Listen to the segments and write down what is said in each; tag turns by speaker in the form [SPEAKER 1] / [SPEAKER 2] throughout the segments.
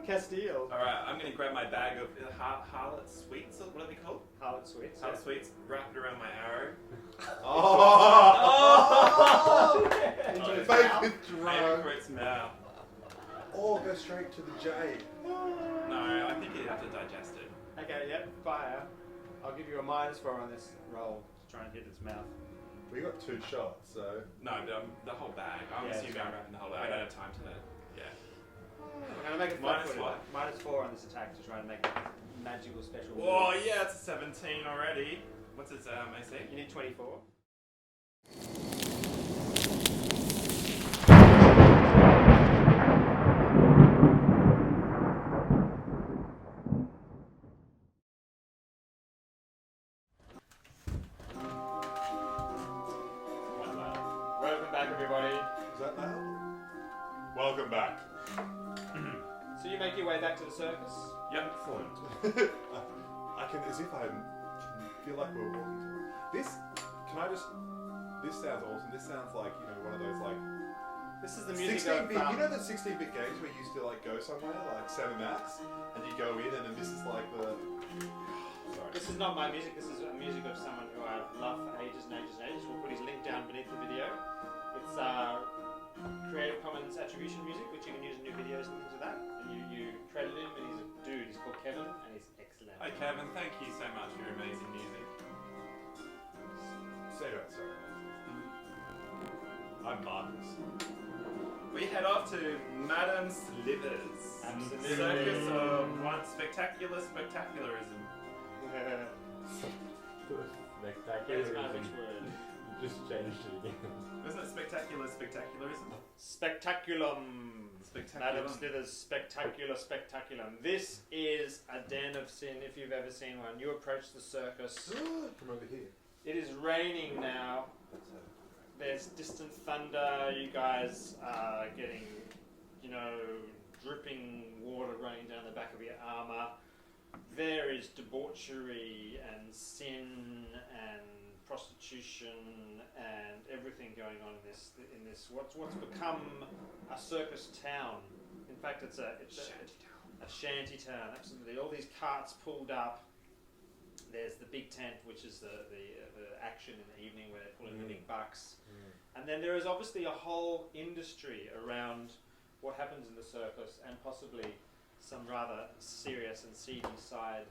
[SPEAKER 1] Castile.
[SPEAKER 2] Alright, I'm going to grab my bag of harlot sweets, what are they called?
[SPEAKER 1] Harlot sweets.
[SPEAKER 2] Harlot sweets, wrap it around my arrow.
[SPEAKER 3] Bacon
[SPEAKER 2] Aim for its mouth.
[SPEAKER 3] Or go straight to the J.
[SPEAKER 2] No, I think you'd have to digest it.
[SPEAKER 1] Okay, yep, fire. I'll give you a -4 on this roll to try and hit its mouth.
[SPEAKER 3] We got 2 shots, so.
[SPEAKER 2] No, but the whole bag. I'm assuming I'm wrapping the whole bag. I don't have time to
[SPEAKER 1] I'm going to make it
[SPEAKER 2] Minus what?
[SPEAKER 1] -4 on this attack to try and make a magical special.
[SPEAKER 2] Oh yeah, it's a 17 already. What's its AC?
[SPEAKER 1] You need 24. Welcome back, everybody.
[SPEAKER 3] Is that loud? Welcome back.
[SPEAKER 1] So you make your way back to the circus?
[SPEAKER 2] Yep.
[SPEAKER 3] Excellent. I can, as if I feel like we're walking to this. Can I just? This sounds awesome. This sounds like one of those like.
[SPEAKER 1] This is the music
[SPEAKER 3] 16-bit.
[SPEAKER 1] of
[SPEAKER 3] You know the 16-bit games where you used to like go somewhere like Sam and Max, and you go in, and then this is like the. Sorry.
[SPEAKER 1] This is not my music. This is a music of someone who I've loved for ages and ages and ages. We'll put his link down beneath the video. It's Creative Commons attribution music, which you can use in new videos and things like that. And you credit him, and he's a dude. He's called Kevin, and he's excellent.
[SPEAKER 2] Hi Kevin, thank you so much for your amazing music.
[SPEAKER 3] Say that, sorry. I'm Marcus.
[SPEAKER 2] We head off to Madame Slivers.
[SPEAKER 1] Absolutely.
[SPEAKER 2] Circus of one spectacularism.
[SPEAKER 1] Where's my which word?
[SPEAKER 4] Just changed it again.
[SPEAKER 2] Wasn't it spectacularism?
[SPEAKER 1] Spectaculum. Madam
[SPEAKER 2] Spectaculum.
[SPEAKER 1] Slither's Spectaculum. This is a den of sin if you've ever seen one. You approach the circus.
[SPEAKER 3] Come over here.
[SPEAKER 1] It is raining now. There's distant thunder. You guys are getting, dripping water running down the back of your armor. There is debauchery and sin and prostitution and everything going on in this what's become a circus town. In fact, it's a shanty town. Absolutely, all these carts pulled up. There's the big tent, which is the action in the evening where they pull in the big bucks, and then there is obviously a whole industry around what happens in the circus and possibly some rather serious and seedy side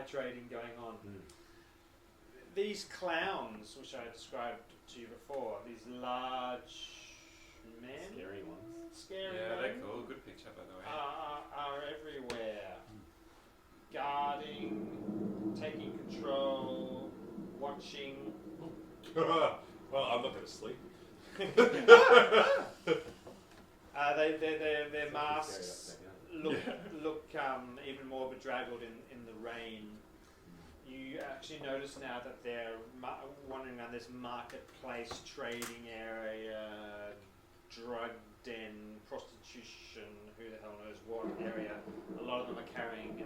[SPEAKER 1] trading going on. These clowns, which I described to you before, these large men, scary
[SPEAKER 2] Yeah,
[SPEAKER 1] men,
[SPEAKER 2] they're cool. Good picture, by the way.
[SPEAKER 1] are everywhere, guarding, taking control, watching.
[SPEAKER 3] Well, I'm not going to sleep.
[SPEAKER 1] Their masks look even more bedraggled in the rain. You actually notice now that they're wandering around this marketplace, trading area, drug den, prostitution, who the hell knows what area. A lot of them are carrying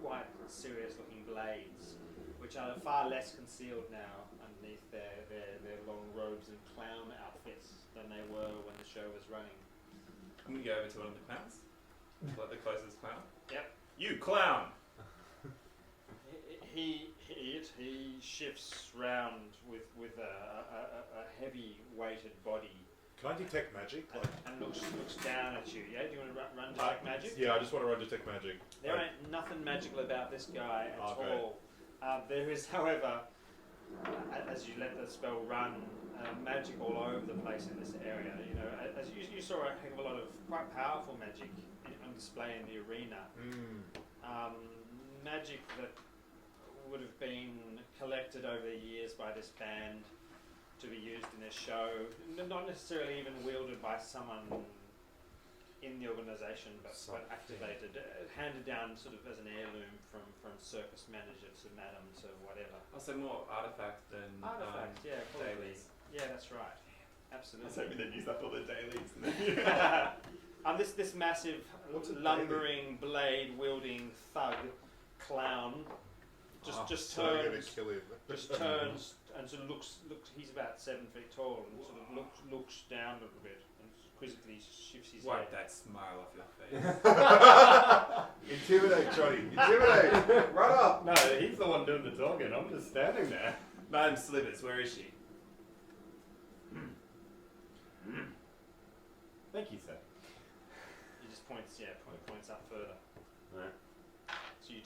[SPEAKER 1] quite serious-looking blades, which are far less concealed now underneath their long robes and clown outfits than they were when the show was running.
[SPEAKER 2] I'm gonna go over to one of the clowns. Like the closest clown.
[SPEAKER 1] Yep.
[SPEAKER 2] You clown!
[SPEAKER 1] He shifts round with a heavy weighted body.
[SPEAKER 3] Can I detect magic?
[SPEAKER 1] And looks down at you. Yeah, do you want to run detect magic?
[SPEAKER 3] Yeah, I just want to run detect magic.
[SPEAKER 1] There ain't nothing magical about this guy at
[SPEAKER 3] Okay.
[SPEAKER 1] all. There is, however, as you let the spell run, magic all over the place in this area. As you saw a heck of a lot of quite powerful magic on display in the arena. Magic that would have been collected over the years by this band to be used in this show, not necessarily even wielded by someone in the organisation, but activated, handed down sort of as an heirloom from circus manager to madam to whatever.
[SPEAKER 2] Also more artifact than
[SPEAKER 1] yeah, probably.
[SPEAKER 2] dailies.
[SPEAKER 1] Yeah, that's right.
[SPEAKER 2] I
[SPEAKER 1] Absolutely.
[SPEAKER 2] was hoping they'd use up all the dailies.
[SPEAKER 1] This massive
[SPEAKER 3] What's a
[SPEAKER 1] lumbering blade wielding thug clown just
[SPEAKER 3] So you're gonna
[SPEAKER 1] turns,
[SPEAKER 3] kill him.
[SPEAKER 1] just turns and sort of looks. He's about 7 feet tall and sort of looks down a little bit and quizzically shifts his
[SPEAKER 2] Wipe
[SPEAKER 1] head.
[SPEAKER 2] that smile off your face.
[SPEAKER 3] Intimidate, Johnny. Intimidate. Run up.
[SPEAKER 4] No, he's the one doing the talking. I'm just standing there.
[SPEAKER 2] Madam Slivers, where is she?
[SPEAKER 4] Thank you, sir.
[SPEAKER 1] He just points up further.
[SPEAKER 4] Right.
[SPEAKER 1] So you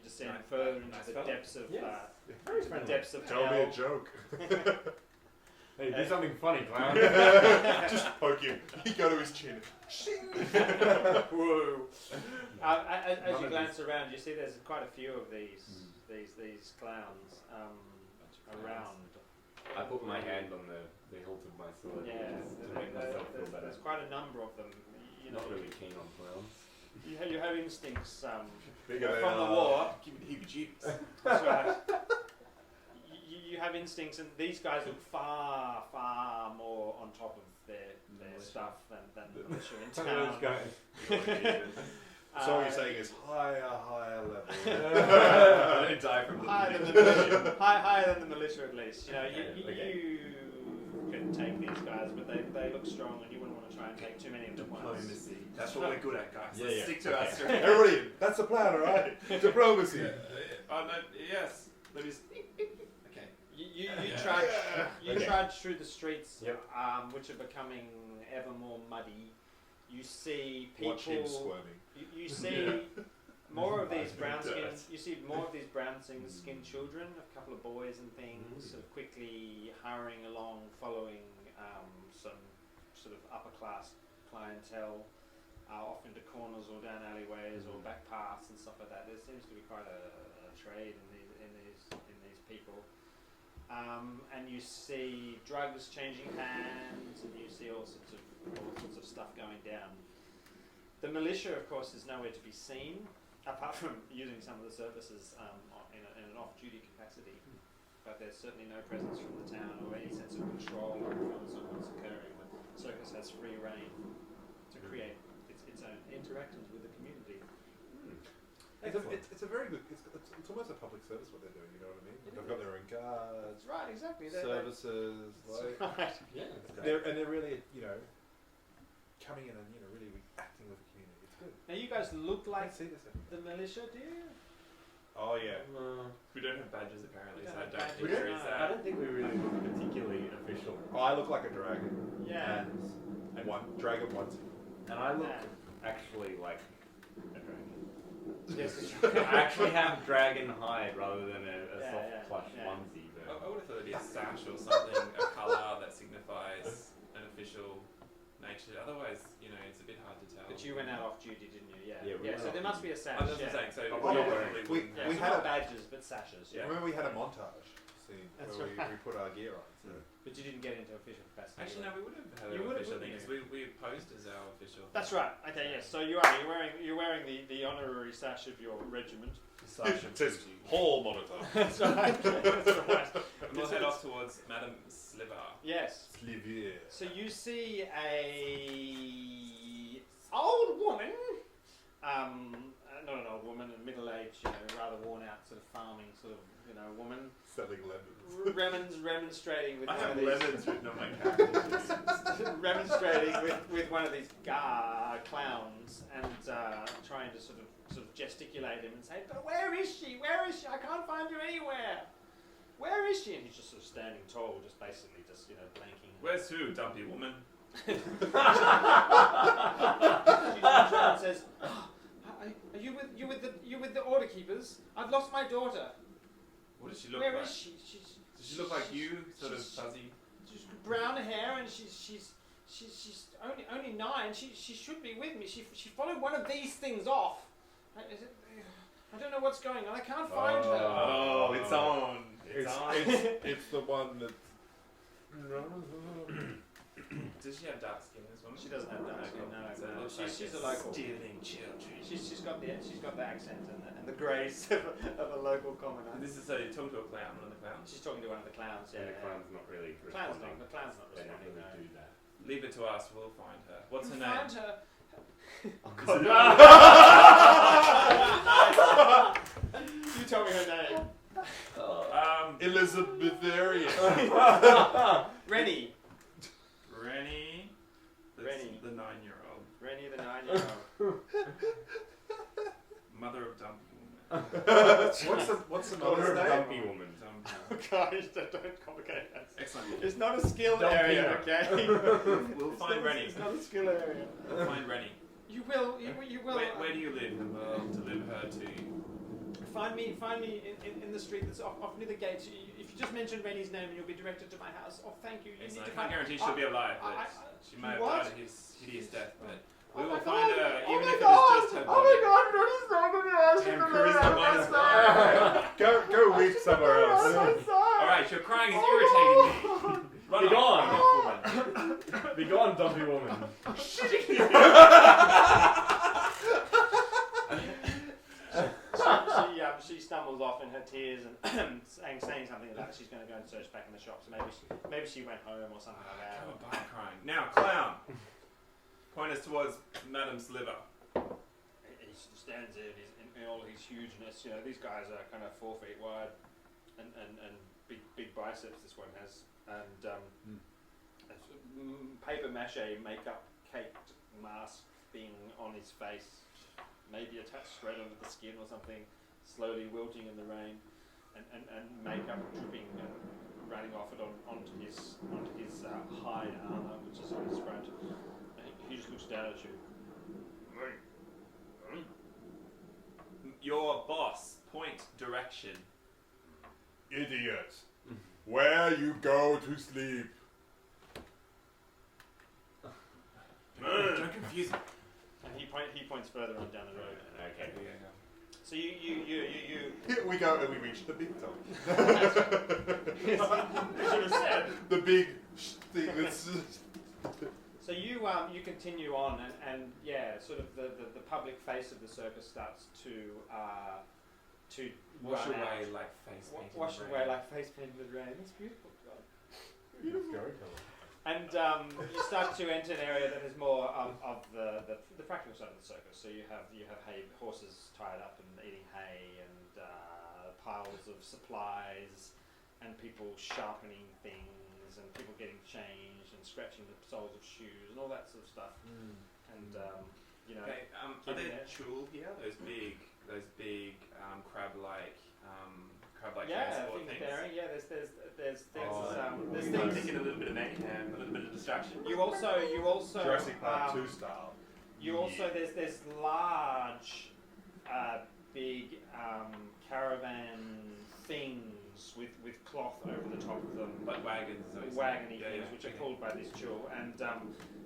[SPEAKER 1] descend
[SPEAKER 2] Nice-
[SPEAKER 1] further into
[SPEAKER 2] nice
[SPEAKER 1] the
[SPEAKER 2] fella.
[SPEAKER 1] depths of
[SPEAKER 4] Yes.
[SPEAKER 1] the
[SPEAKER 4] Very friendly.
[SPEAKER 1] depths of
[SPEAKER 3] Tell me a
[SPEAKER 1] hell.
[SPEAKER 3] joke.
[SPEAKER 4] Hey, do something funny, clown.
[SPEAKER 3] Just poke him. You go to his chin.
[SPEAKER 1] Whoa! As
[SPEAKER 4] None
[SPEAKER 1] you
[SPEAKER 4] of
[SPEAKER 1] glance around, you see there's quite a few of these clowns around.
[SPEAKER 4] I put my hand on the hilt of my sword
[SPEAKER 1] Yeah,
[SPEAKER 4] just to make myself feel better.
[SPEAKER 1] there's quite a number of them. You know,
[SPEAKER 4] Not really keen on clowns.
[SPEAKER 1] you have instincts
[SPEAKER 3] Bigger
[SPEAKER 1] from
[SPEAKER 3] they
[SPEAKER 1] the
[SPEAKER 3] are.
[SPEAKER 1] war.
[SPEAKER 2] Give me the heebie-jeebies.
[SPEAKER 1] That's right. You have instincts, and these guys look far more on top of their stuff than the militia in town.
[SPEAKER 4] Those guys.
[SPEAKER 3] So what you're saying is higher level.
[SPEAKER 2] I don't die from the
[SPEAKER 1] higher than the
[SPEAKER 2] militia.
[SPEAKER 1] militia. Higher than the militia, at least. You know,
[SPEAKER 4] Okay.
[SPEAKER 1] you can take these guys, but they look strong, and you wouldn't want to try and take too many of them at once.
[SPEAKER 2] Diplomacy. That's what we're good at, guys.
[SPEAKER 4] Yeah,
[SPEAKER 2] Let's
[SPEAKER 4] yeah.
[SPEAKER 2] stick to our
[SPEAKER 4] Okay.
[SPEAKER 2] strength.
[SPEAKER 3] Everybody, that's the plan, alright? Diplomacy.
[SPEAKER 2] Oh no, yes. Let me just... Okay.
[SPEAKER 1] You
[SPEAKER 2] Yeah.
[SPEAKER 1] trudge through the streets,
[SPEAKER 4] Yep.
[SPEAKER 1] which are becoming ever more muddy. You see people.
[SPEAKER 3] Watch him squirming.
[SPEAKER 1] You see more of these brown
[SPEAKER 2] Dirt.
[SPEAKER 1] skinned. You see more of these brown skinned children, a couple of boys and things, sort of quickly hurrying along, following some sort of upper class clientele, off into corners or down alleyways or back paths and stuff like that. There seems to be quite a trade in these people. And you see drugs changing hands, and you see all sorts of stuff going down. The militia, of course, is nowhere to be seen, apart from using some of the services in an off-duty capacity. But there's certainly no presence from the town or any sense of control or influence on what's occurring. The circus has free reign to create its own interactions with the community.
[SPEAKER 3] It's a very good. It's almost a public service what they're doing. You know what I mean? They've got their own guards,
[SPEAKER 1] That's right, exactly.
[SPEAKER 3] services, like,
[SPEAKER 1] Right.
[SPEAKER 4] Yeah.
[SPEAKER 3] they're really coming in and really acting with the community. It's good.
[SPEAKER 1] Now you guys look
[SPEAKER 3] I
[SPEAKER 1] like
[SPEAKER 3] see this everywhere.
[SPEAKER 1] the militia, do you?
[SPEAKER 3] Oh yeah.
[SPEAKER 2] We don't have badges apparently,
[SPEAKER 1] We
[SPEAKER 2] so
[SPEAKER 1] don't
[SPEAKER 2] I
[SPEAKER 1] have
[SPEAKER 2] don't think
[SPEAKER 1] badges,
[SPEAKER 2] there
[SPEAKER 1] no.
[SPEAKER 2] is
[SPEAKER 4] I
[SPEAKER 2] that.
[SPEAKER 4] don't think we really look particularly official.
[SPEAKER 3] I look like a dragon.
[SPEAKER 1] Yeah.
[SPEAKER 3] And one dragon once.
[SPEAKER 4] And I look
[SPEAKER 1] Yeah.
[SPEAKER 4] actually like a dragon.
[SPEAKER 1] Yes, it's
[SPEAKER 4] I actually have dragon hide rather than a
[SPEAKER 1] Yeah,
[SPEAKER 4] soft
[SPEAKER 1] yeah,
[SPEAKER 4] plush
[SPEAKER 1] yeah.
[SPEAKER 4] onesie.
[SPEAKER 2] I
[SPEAKER 4] But
[SPEAKER 2] would have thought it'd be a sash or something, a colour that signifies an official nature. Otherwise, it's a bit hard to tell.
[SPEAKER 1] But you went out off duty, didn't you? Yeah.
[SPEAKER 4] Yeah, we went
[SPEAKER 1] So
[SPEAKER 4] off
[SPEAKER 1] there must be
[SPEAKER 4] duty.
[SPEAKER 1] a sash.
[SPEAKER 2] I'm just
[SPEAKER 1] yeah.
[SPEAKER 2] saying, so
[SPEAKER 3] Oh,
[SPEAKER 2] we
[SPEAKER 3] yeah.
[SPEAKER 2] probably
[SPEAKER 3] We
[SPEAKER 2] wouldn't.
[SPEAKER 1] Yeah,
[SPEAKER 3] we
[SPEAKER 1] so
[SPEAKER 3] had
[SPEAKER 1] not
[SPEAKER 3] a-
[SPEAKER 1] badges, but sashes.
[SPEAKER 2] Yeah.
[SPEAKER 3] Remember we had a montage scene
[SPEAKER 1] That's
[SPEAKER 3] where
[SPEAKER 1] right.
[SPEAKER 3] we put our gear on. So.
[SPEAKER 1] But you didn't get into official capacity.
[SPEAKER 2] Actually, no, we would have had
[SPEAKER 1] You
[SPEAKER 2] an
[SPEAKER 1] would have,
[SPEAKER 2] official
[SPEAKER 1] wouldn't
[SPEAKER 2] thing because we posed as our official.
[SPEAKER 1] That's right. Okay, yes. So you're wearing the honorary sash of your regiment.
[SPEAKER 2] Sash
[SPEAKER 3] It says hall monitor.
[SPEAKER 1] That's right. That's right.
[SPEAKER 2] And we'll head off towards Madame Sliver.
[SPEAKER 1] Yes.
[SPEAKER 3] Slivier.
[SPEAKER 1] So you see a old woman, not an old woman, a middle-aged, rather worn-out, sort of farming, sort of, woman,
[SPEAKER 3] Selling lemons.
[SPEAKER 1] remonstrating with
[SPEAKER 2] I
[SPEAKER 1] one
[SPEAKER 2] have
[SPEAKER 1] of these,
[SPEAKER 2] lemons written on my character.
[SPEAKER 1] remonstrating with one of these clowns, and trying to sort of gesticulate him and say, "But where is she? Where is she? I can't find you anywhere. Where is she?" And he's just sort of standing tall, just basically blanking.
[SPEAKER 2] Where's who, dumpy woman?
[SPEAKER 1] She turns around and says, "Are you with the order keepers? I've lost my daughter.
[SPEAKER 2] What does she look
[SPEAKER 1] Where
[SPEAKER 2] like?
[SPEAKER 1] is she?
[SPEAKER 2] Does she look like you, sort of
[SPEAKER 1] she's-
[SPEAKER 2] fuzzy?
[SPEAKER 1] She's got brown hair and she's only 9. She should be with me. She followed one of these things off. I don't know what's going on. I can't find her."
[SPEAKER 2] Oh, it's on.
[SPEAKER 3] It's the one that.
[SPEAKER 2] Does she have dark skin, this woman?
[SPEAKER 1] She doesn't have dark skin. No,
[SPEAKER 2] So it
[SPEAKER 1] no.
[SPEAKER 2] looks like
[SPEAKER 1] She's a
[SPEAKER 2] it's
[SPEAKER 1] local.
[SPEAKER 2] stealing children.
[SPEAKER 1] She's got the accent and the grace of a local commoner.
[SPEAKER 2] And this is so you talk to a clown, one of the clowns.
[SPEAKER 1] She's talking to one of the clowns. Yeah.
[SPEAKER 4] and the clown's not really
[SPEAKER 1] Clown's
[SPEAKER 4] responding.
[SPEAKER 1] not. The clown's not
[SPEAKER 4] They don't
[SPEAKER 1] responding.
[SPEAKER 4] really
[SPEAKER 1] No.
[SPEAKER 4] do that.
[SPEAKER 2] Leave it to us, we'll find her. What's her
[SPEAKER 1] You
[SPEAKER 2] name?
[SPEAKER 1] Find her. Oh
[SPEAKER 2] God.
[SPEAKER 1] You tell me her name.
[SPEAKER 3] Elizabetharian.
[SPEAKER 1] Rennie.
[SPEAKER 2] Rennie.
[SPEAKER 1] Rennie.
[SPEAKER 2] The 9-year-old.
[SPEAKER 1] Rennie the 9-year-old.
[SPEAKER 2] Mother of Dumpy Woman.
[SPEAKER 3] What's the
[SPEAKER 4] Mother
[SPEAKER 3] mother's
[SPEAKER 4] of
[SPEAKER 3] name?
[SPEAKER 4] Dumpy Woman.
[SPEAKER 1] Guys, don't complicate that.
[SPEAKER 2] Excellent.
[SPEAKER 1] It's not a skill
[SPEAKER 4] Don't
[SPEAKER 1] area,
[SPEAKER 4] peanut.
[SPEAKER 1] okay?
[SPEAKER 2] We'll find Rennie.
[SPEAKER 1] It's not a skill area.
[SPEAKER 2] We'll find Rennie.
[SPEAKER 1] You will.
[SPEAKER 2] Where do you live? And we'll deliver her to you.
[SPEAKER 1] Find me in the street that's off near the gates. If you just mention Rennie's name, you'll be directed to my house. Oh, thank you. You need
[SPEAKER 2] I
[SPEAKER 1] to
[SPEAKER 2] can't guarantee she'll be alive, but she may have died a hideous death. But we will find her, even if it is just her body.
[SPEAKER 3] Damn, charisma minus 9. Go weep somewhere else.
[SPEAKER 2] Alright, your crying is irritating me. Run
[SPEAKER 4] Be
[SPEAKER 2] off,
[SPEAKER 4] gone.
[SPEAKER 2] woman.
[SPEAKER 4] Be gone, Dumpy Woman.
[SPEAKER 1] She stumbles off in her tears and saying something about she's going to go and search back in the shop. So maybe she went home or something like that.
[SPEAKER 2] Come by crying. Now, clown. Point us towards Madame Sliver.
[SPEAKER 1] He stands there in all his hugeness. You know, these guys are kind of 4 feet wide and big biceps. This one has paper mache makeup caked mask thing on his face. Maybe attached straight under the skin or something, slowly wilting in the rain, and makeup dripping and running off it onto his hide armor, which is on his front. And he just looks down at you.
[SPEAKER 2] Your boss. Point direction.
[SPEAKER 3] Idiot. Where you go to sleep.
[SPEAKER 2] Don't confuse me.
[SPEAKER 1] And he points further on down the road.
[SPEAKER 4] Okay.
[SPEAKER 1] So you
[SPEAKER 3] Here we go, and we reach the big top.
[SPEAKER 1] you should have said.
[SPEAKER 3] The big thing that's.
[SPEAKER 1] So you continue on and yeah, sort of the public face of the circus starts to
[SPEAKER 2] Wash
[SPEAKER 1] run
[SPEAKER 2] away
[SPEAKER 1] out.
[SPEAKER 2] like face paint. in
[SPEAKER 1] Wash
[SPEAKER 2] the
[SPEAKER 1] away
[SPEAKER 2] rain.
[SPEAKER 1] like face paint in the rain. That's beautiful.
[SPEAKER 4] Storyteller.
[SPEAKER 1] And you start to enter an area that is more of the practical side of the circus. So you have horses tied up and eating hay and piles of supplies and people sharpening things and people getting changed and scratching the soles of shoes and all that sort of stuff. And you know,
[SPEAKER 2] Okay, are there chul here? Those big crab-like transport things.
[SPEAKER 1] Barry. Yeah, there's things.
[SPEAKER 2] There's
[SPEAKER 1] things.
[SPEAKER 2] thinking a little bit of mayhem, a little bit of distraction.
[SPEAKER 1] You also
[SPEAKER 3] Jurassic Park 2 style.
[SPEAKER 1] You also there's large, big caravan things with cloth over the top of them,
[SPEAKER 2] Like wagons.
[SPEAKER 1] wagony things, which are pulled by this chul, and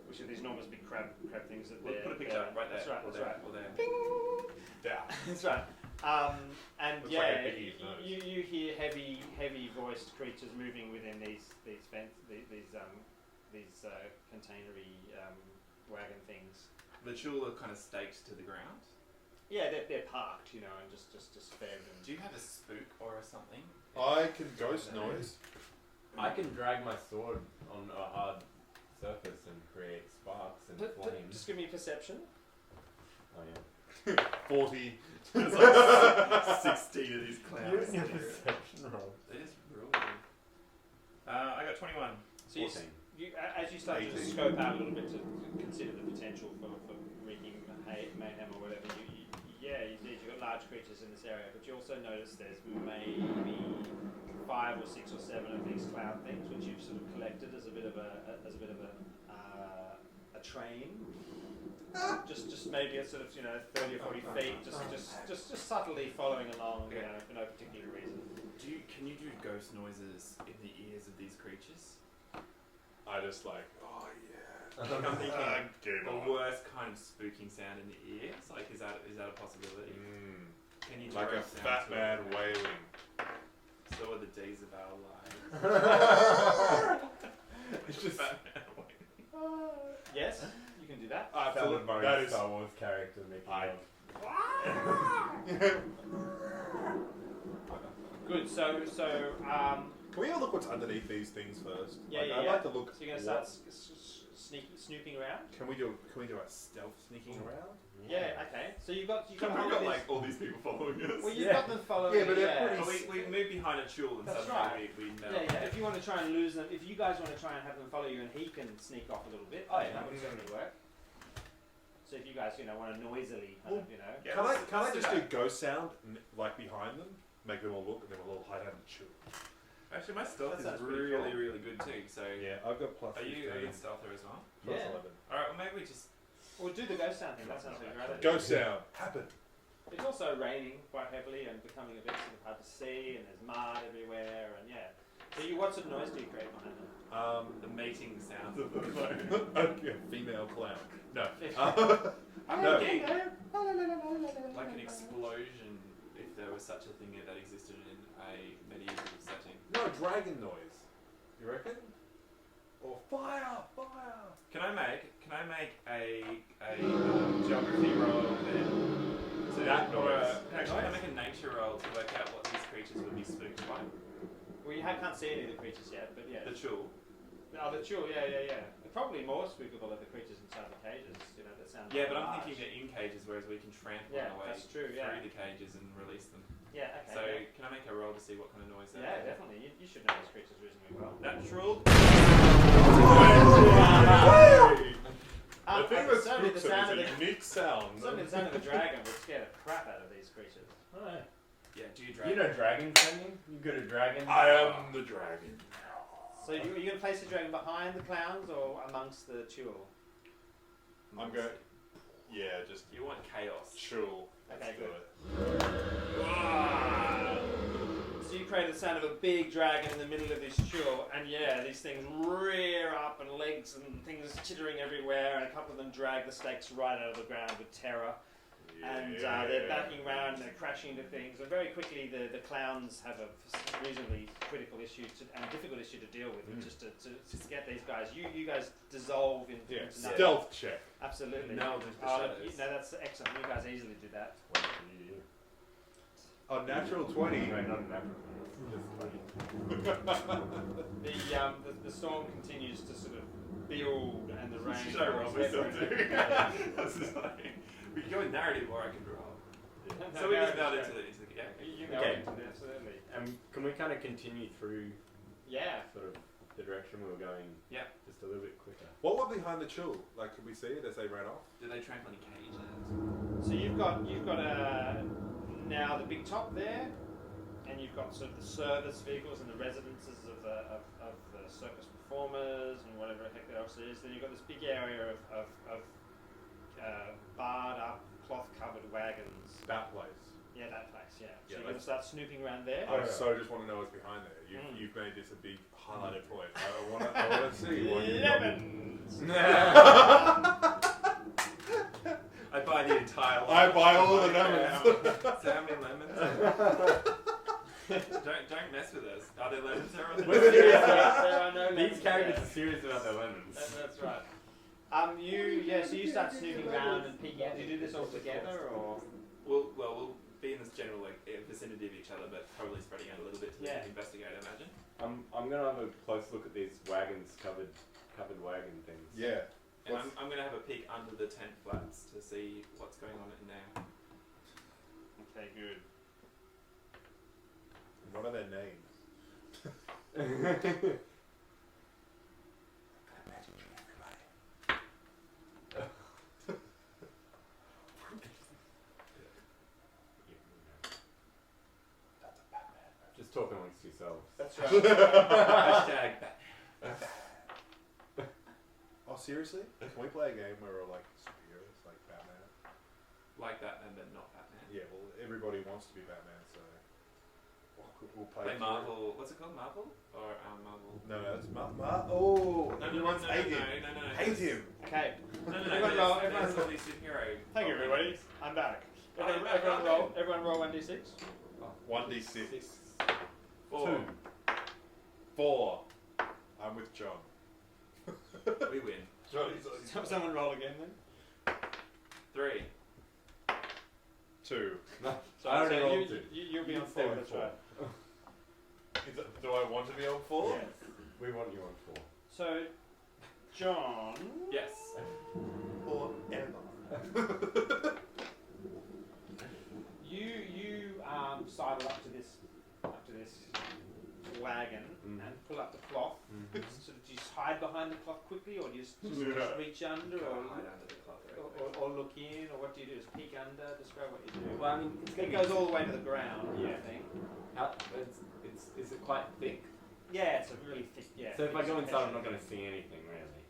[SPEAKER 1] which are these enormous big crab things that
[SPEAKER 2] We'll
[SPEAKER 1] they're.
[SPEAKER 2] put a picture up right there.
[SPEAKER 1] That's right.
[SPEAKER 2] or
[SPEAKER 1] That's
[SPEAKER 2] there,
[SPEAKER 1] right.
[SPEAKER 2] or there.
[SPEAKER 3] Yeah.
[SPEAKER 1] That's right. And
[SPEAKER 3] Looks
[SPEAKER 1] yeah,
[SPEAKER 3] like a piggy's nose.
[SPEAKER 1] you hear heavy voiced creatures moving within these containery wagon things.
[SPEAKER 2] The chul are kind of staked to the ground.
[SPEAKER 1] Yeah, they're parked, you know, and just fed. And
[SPEAKER 2] Do you have a spook or something?
[SPEAKER 3] I can ghost noise.
[SPEAKER 4] I can drag my sword on a hard surface and create sparks and flames.
[SPEAKER 1] Just give me perception.
[SPEAKER 4] Oh yeah.
[SPEAKER 3] 40.
[SPEAKER 2] There's like 16 of these clowns.
[SPEAKER 4] Using a perception roll.
[SPEAKER 2] They just rule me. I got 21.
[SPEAKER 1] So you,
[SPEAKER 4] 14.
[SPEAKER 1] as you start to
[SPEAKER 3] 18.
[SPEAKER 1] scope out a little bit to consider the potential for wreaking mayhem or whatever, you've got large creatures in this area, but you also notice there's maybe 5 or 6 or 7 of these cloud things, which you've sort of collected as a bit of a train. Just maybe at sort of 30 or 40 feet, just subtly following along, you know, for no particular reason.
[SPEAKER 2] Can you do ghost noises in the ears of these creatures?
[SPEAKER 3] I just like, oh yeah.
[SPEAKER 2] Like I'm thinking
[SPEAKER 3] Game
[SPEAKER 2] the
[SPEAKER 3] on.
[SPEAKER 2] worst kind of spooking sound in the ears. Like, is that a possibility? Can you
[SPEAKER 3] Like a
[SPEAKER 2] direct sound
[SPEAKER 3] fat
[SPEAKER 2] to
[SPEAKER 3] man
[SPEAKER 2] it?
[SPEAKER 3] wailing.
[SPEAKER 2] So are the days of our lives.
[SPEAKER 4] It's just
[SPEAKER 2] Fat man wailing.
[SPEAKER 1] Yes, you can do that.
[SPEAKER 4] Salad
[SPEAKER 3] that
[SPEAKER 4] Murray
[SPEAKER 3] is.
[SPEAKER 4] Star Wars character making
[SPEAKER 3] I-
[SPEAKER 4] of.
[SPEAKER 1] Good. So
[SPEAKER 3] Can we have a look what's underneath these things first?
[SPEAKER 1] Yeah,
[SPEAKER 3] Like,
[SPEAKER 1] yeah,
[SPEAKER 3] I'd
[SPEAKER 1] yeah.
[SPEAKER 3] like to look.
[SPEAKER 1] So you're going to start snooping around?
[SPEAKER 3] Can we do a stealth sneaking around?
[SPEAKER 1] Yeah. Okay. So you've got
[SPEAKER 2] We've got like all these people following us.
[SPEAKER 1] Well, you've got them following.
[SPEAKER 3] Yeah, but they're
[SPEAKER 1] yeah.
[SPEAKER 3] pretty
[SPEAKER 2] But we move behind a tool and
[SPEAKER 1] That's
[SPEAKER 2] suddenly we know.
[SPEAKER 1] Yeah. If you want to try and lose them, if you guys want to try and have them follow you, and he can sneak off a little bit,
[SPEAKER 4] Oh, yeah.
[SPEAKER 1] that would certainly work. So if you guys, want to noisily,
[SPEAKER 3] Well,
[SPEAKER 2] Yeah,
[SPEAKER 3] Can I
[SPEAKER 2] let's
[SPEAKER 3] just
[SPEAKER 2] that.
[SPEAKER 3] do ghost sound like behind them, make them all look, and then we'll all hide out and chill.
[SPEAKER 2] Actually, my stealth
[SPEAKER 1] That
[SPEAKER 2] is
[SPEAKER 1] sounds pretty
[SPEAKER 2] really,
[SPEAKER 1] cool.
[SPEAKER 2] really good too. So
[SPEAKER 3] Yeah, I've got plus.
[SPEAKER 2] are you
[SPEAKER 3] 15.
[SPEAKER 2] a stealther as well?
[SPEAKER 3] Plus
[SPEAKER 1] Yeah.
[SPEAKER 3] 11.
[SPEAKER 2] All right, well maybe we just.
[SPEAKER 1] We'll do the ghost sound thing. That sounds like a great idea.
[SPEAKER 3] Ghost sound. Happen.
[SPEAKER 1] It's also raining quite heavily and becoming a bit sort of hard to see, and there's mud everywhere, and yeah. So what sort of noise do you create behind them?
[SPEAKER 2] The mating sounds of the clone.
[SPEAKER 3] Okay, female clown. No.
[SPEAKER 2] I'm
[SPEAKER 3] No.
[SPEAKER 2] thinking like an explosion, if there was such a thing that existed in a medieval setting.
[SPEAKER 3] No, dragon noise. You reckon? Or fire!
[SPEAKER 2] Can I make a geography roll then?
[SPEAKER 3] That
[SPEAKER 2] or
[SPEAKER 3] noise.
[SPEAKER 2] actually, can I make a nature roll to work out what these creatures would be spooked by?
[SPEAKER 1] Well, you can't see any of the creatures yet, but yeah.
[SPEAKER 2] The chul.
[SPEAKER 1] Oh, the chul, yeah. They're probably more spookable than the creatures inside the cages. That sound.
[SPEAKER 2] Yeah, but I'm
[SPEAKER 1] large.
[SPEAKER 2] thinking they're in cages, whereas we can trample
[SPEAKER 1] Yeah,
[SPEAKER 2] our way
[SPEAKER 1] that's true. Yeah.
[SPEAKER 2] through the cages and release them.
[SPEAKER 1] Yeah. Okay.
[SPEAKER 2] So can I make a roll to see what kind of noise they
[SPEAKER 1] yeah,
[SPEAKER 2] make?
[SPEAKER 1] definitely. You should know these creatures reasonably well.
[SPEAKER 2] Natural.
[SPEAKER 3] The thing that
[SPEAKER 1] certainly the
[SPEAKER 3] spooks
[SPEAKER 1] sound
[SPEAKER 3] them
[SPEAKER 1] of
[SPEAKER 3] is
[SPEAKER 1] the
[SPEAKER 3] a unique sound.
[SPEAKER 1] certainly the sound of a dragon would scare the crap out of these creatures.
[SPEAKER 4] Alright.
[SPEAKER 2] Yeah, do you
[SPEAKER 4] You
[SPEAKER 2] drag?
[SPEAKER 4] know dragons, don't you? You good at dragons?
[SPEAKER 3] I am the dragon.
[SPEAKER 1] So are you going to place the dragon behind the clowns or amongst the chul?
[SPEAKER 3] I'm going. Yeah, just
[SPEAKER 2] You want chaos.
[SPEAKER 3] chill.
[SPEAKER 1] Okay,
[SPEAKER 3] do
[SPEAKER 1] good.
[SPEAKER 3] it.
[SPEAKER 1] So you create the sound of a big dragon in the middle of this chul, and yeah, these things rear up and legs and things chittering everywhere, and a couple of them drag the stakes right out of the ground with terror. And they're backing around and they're crashing into things. And very quickly, the clowns have a reasonably critical issue and difficult issue to deal with, which is to get these guys. You guys dissolve into nothing.
[SPEAKER 3] Stealth check.
[SPEAKER 1] Absolutely.
[SPEAKER 2] Meld into the
[SPEAKER 1] Oh,
[SPEAKER 2] shadows.
[SPEAKER 1] no, that's excellent. You guys easily do that.
[SPEAKER 3] A natural 20.
[SPEAKER 4] No, not a natural. Just 20.
[SPEAKER 1] The storm continues to sort of build, and the rain.
[SPEAKER 2] Show Rob, we still
[SPEAKER 1] pours
[SPEAKER 2] do.
[SPEAKER 1] heavier.
[SPEAKER 2] This is like, we can go in narrative or I can draw.
[SPEAKER 1] No,
[SPEAKER 2] So we just
[SPEAKER 1] no,
[SPEAKER 2] meld
[SPEAKER 1] it's
[SPEAKER 2] into
[SPEAKER 1] great.
[SPEAKER 2] the yeah. Okay.
[SPEAKER 1] You know
[SPEAKER 4] Okay.
[SPEAKER 1] it, absolutely.
[SPEAKER 4] Can we kind of continue through
[SPEAKER 1] Yeah.
[SPEAKER 4] sort of the direction we were going?
[SPEAKER 2] Yeah.
[SPEAKER 4] Just a little bit quicker.
[SPEAKER 3] What were behind the chill? Like, could we see it as they ran off?
[SPEAKER 2] Do they trample any cages?
[SPEAKER 1] So you've got now the big top there, and you've got sort of the service vehicles and the residences of the circus performers and whatever the heck else it is. Then you've got this big area of barred up, cloth covered wagons.
[SPEAKER 3] That place.
[SPEAKER 1] Yeah, that place. Yeah. So
[SPEAKER 3] Yeah,
[SPEAKER 1] you're going to start snooping around there.
[SPEAKER 3] I so just want to know what's behind there. You've made this a big highlighted point. I want to see what you've got.
[SPEAKER 1] Lemons.
[SPEAKER 2] I buy the entire lot.
[SPEAKER 3] I buy all the
[SPEAKER 2] Okay,
[SPEAKER 3] lemons.
[SPEAKER 2] So how many lemons? don't mess with us. Are there lemons there? Or
[SPEAKER 4] We're serious
[SPEAKER 1] There
[SPEAKER 4] about
[SPEAKER 1] are no lemons
[SPEAKER 4] these characters
[SPEAKER 1] there.
[SPEAKER 4] are serious about their lemons.
[SPEAKER 1] That's right. So you start snooping around and peeking out. Do you do this all together, or?
[SPEAKER 2] We'll be in this general vicinity of each other, but probably spreading out a little bit to investigate. I imagine.
[SPEAKER 4] I'm gonna have a close look at these wagons, covered wagon things.
[SPEAKER 3] Yeah.
[SPEAKER 2] And I'm going to have a peek under the tent flaps to see what's going on in there.
[SPEAKER 1] Okay, good.
[SPEAKER 3] What are their names?
[SPEAKER 4] Just talk amongst yourselves.
[SPEAKER 1] That's right.
[SPEAKER 2] Hashtag
[SPEAKER 3] Oh, seriously? Can we play a game where we're like superheroes, like Batman?
[SPEAKER 2] like Batman, but not Batman.
[SPEAKER 3] Yeah, well, everybody wants to be Batman, so we'll play.
[SPEAKER 2] Play Marvel. What's it called? Marvel or Marvel?
[SPEAKER 3] No, that's Oh,
[SPEAKER 2] No,
[SPEAKER 3] everyone's hate him.
[SPEAKER 2] no.
[SPEAKER 3] Hate him.
[SPEAKER 1] Okay.
[SPEAKER 2] No.
[SPEAKER 1] Everyone roll.
[SPEAKER 2] There's all these superhero.
[SPEAKER 1] Thank you, everybody. I'm back.
[SPEAKER 2] I'm back,
[SPEAKER 1] Everyone
[SPEAKER 2] I'm
[SPEAKER 1] roll. Everyone roll 1d6.
[SPEAKER 3] 1d6.
[SPEAKER 2] 4.
[SPEAKER 3] 4. I'm with John.
[SPEAKER 2] We win.
[SPEAKER 1] Someone roll again then.
[SPEAKER 2] 3.
[SPEAKER 3] 2.
[SPEAKER 1] So,
[SPEAKER 4] I already
[SPEAKER 1] so
[SPEAKER 4] rolled
[SPEAKER 1] you'll be
[SPEAKER 4] You
[SPEAKER 1] on
[SPEAKER 4] stay
[SPEAKER 1] 4.
[SPEAKER 4] with
[SPEAKER 1] That's
[SPEAKER 4] 4.
[SPEAKER 1] right.
[SPEAKER 3] Do I want to be on 4?
[SPEAKER 4] Yes. We want you on 4.
[SPEAKER 1] So, John.
[SPEAKER 2] Yes.
[SPEAKER 3] Or ever.
[SPEAKER 1] You sidle up to this wagon
[SPEAKER 4] Mm.
[SPEAKER 1] and pull up the cloth.
[SPEAKER 4] Mhm.
[SPEAKER 1] So do you just hide behind the cloth quickly, or do you just
[SPEAKER 3] Yeah.
[SPEAKER 1] reach under,
[SPEAKER 2] Gotta
[SPEAKER 1] or,
[SPEAKER 2] hide under the cloth very quickly.
[SPEAKER 1] or look in, or what do you do? Just peek under. Describe what you do.
[SPEAKER 4] Well, I mean, it's
[SPEAKER 1] It goes all the way to the ground.
[SPEAKER 4] Yeah.
[SPEAKER 1] I think.
[SPEAKER 4] Is it quite thick?
[SPEAKER 1] Yeah, it's a really thick. Yeah.
[SPEAKER 4] So if I
[SPEAKER 1] thick
[SPEAKER 4] go inside, I'm
[SPEAKER 1] suppression.
[SPEAKER 4] not going to see anything really.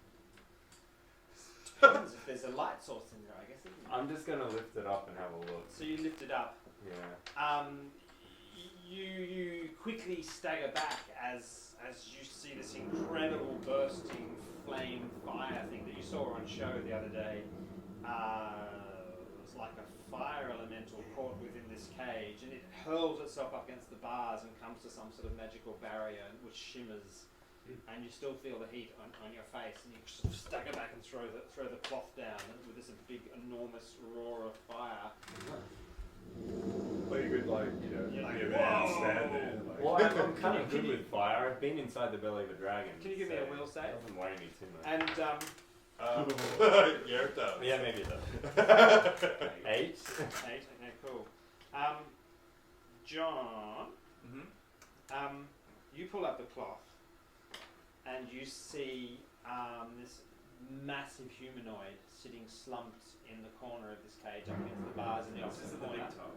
[SPEAKER 1] Depends if there's a light source in there, I guess. Isn't there?
[SPEAKER 4] I'm just going to lift it up and have a look.
[SPEAKER 1] So you lift it up.
[SPEAKER 4] Yeah.
[SPEAKER 1] You quickly stagger back as you see this incredible bursting flame fire thing that you saw on show the other day. It's like a fire elemental caught within this cage, and it hurls itself up against the bars and comes to some sort of magical barrier which shimmers, and you still feel the heat on your face, and you sort of stagger back and throw the cloth down with this big enormous roar of fire.
[SPEAKER 3] Or you could like,
[SPEAKER 1] You're like,
[SPEAKER 3] be a man,
[SPEAKER 1] "Whoa!"
[SPEAKER 3] stand there. Like,
[SPEAKER 4] Well, I'm kind of
[SPEAKER 1] Can
[SPEAKER 4] good
[SPEAKER 1] you-
[SPEAKER 4] with fire. I've been inside the belly of a dragon.
[SPEAKER 1] Can you give me
[SPEAKER 4] so
[SPEAKER 1] a will save?
[SPEAKER 4] It doesn't worry me too much.
[SPEAKER 1] And
[SPEAKER 3] yeah, it does.
[SPEAKER 4] Yeah, maybe it does. 8.
[SPEAKER 1] 8, okay, cool. John,
[SPEAKER 2] Mm-hmm.
[SPEAKER 1] you pull up the cloth and you see this massive humanoid sitting slumped in the corner of this cage up against the bars in the
[SPEAKER 2] This is
[SPEAKER 1] opposite
[SPEAKER 2] the big
[SPEAKER 1] corner.
[SPEAKER 2] top.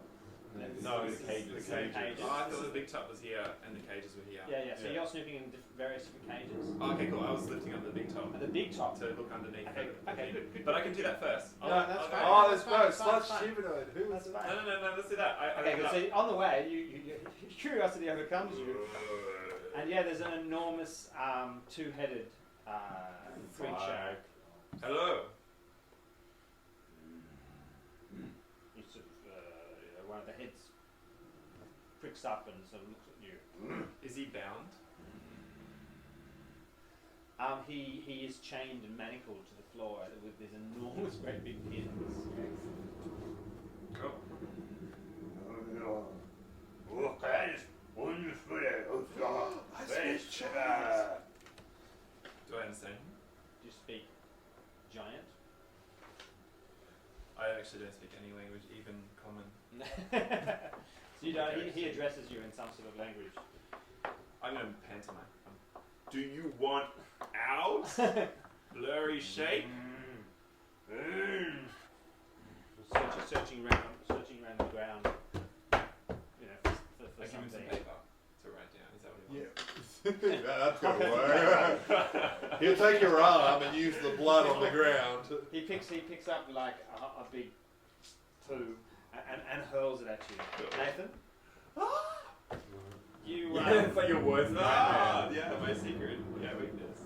[SPEAKER 4] No,
[SPEAKER 2] This
[SPEAKER 4] the
[SPEAKER 2] is
[SPEAKER 4] cages.
[SPEAKER 2] the
[SPEAKER 1] Cages.
[SPEAKER 2] Oh, I thought the big top was here and the cages were here.
[SPEAKER 1] Yeah, so
[SPEAKER 3] Yeah.
[SPEAKER 1] you're snooping in various different cages.
[SPEAKER 2] Oh, okay, cool. I was lifting up the big top
[SPEAKER 1] And the big top.
[SPEAKER 2] to look underneath.
[SPEAKER 1] Okay,
[SPEAKER 2] the
[SPEAKER 1] okay,
[SPEAKER 2] thing.
[SPEAKER 1] good.
[SPEAKER 2] But I can do that first.
[SPEAKER 1] No, that's fine.
[SPEAKER 3] Oh,
[SPEAKER 1] That's
[SPEAKER 3] let's
[SPEAKER 1] fine,
[SPEAKER 3] go.
[SPEAKER 1] that's
[SPEAKER 3] Sludge
[SPEAKER 1] fine.
[SPEAKER 3] humanoid. Who
[SPEAKER 1] That's
[SPEAKER 3] was
[SPEAKER 1] fine.
[SPEAKER 2] No, let's do that.
[SPEAKER 1] Okay, good. So on the way, you curiosity overcomes you, and yeah, there's an enormous two-headed creature.
[SPEAKER 2] Hello.
[SPEAKER 1] You sort of, one of the heads pricks up and sort of looks at you.
[SPEAKER 2] Is he bound?
[SPEAKER 1] He is chained and manacled to the floor with these enormous, great big pins.
[SPEAKER 2] Oh.
[SPEAKER 3] I speak Chinese.
[SPEAKER 2] Do I understand him?
[SPEAKER 1] Do you speak giant?
[SPEAKER 2] I actually don't speak any language, even common.
[SPEAKER 1] So you don't. He addresses you in some sort of language.
[SPEAKER 2] I'm gonna pantomime.
[SPEAKER 3] Do you want out?
[SPEAKER 2] Blurry shape.
[SPEAKER 1] Searching around the ground. You know, for
[SPEAKER 2] I give him some
[SPEAKER 1] something.
[SPEAKER 2] paper to write down. Is that what he wants?
[SPEAKER 3] Yeah, that's gonna work. He'll take your arm and use the blood on the ground.
[SPEAKER 1] He picks up like a big poo and hurls it at you. Nathan? You
[SPEAKER 4] It's like your worst
[SPEAKER 2] Ah,
[SPEAKER 4] nightmare.
[SPEAKER 2] yeah, my secret. Yeah, weakness.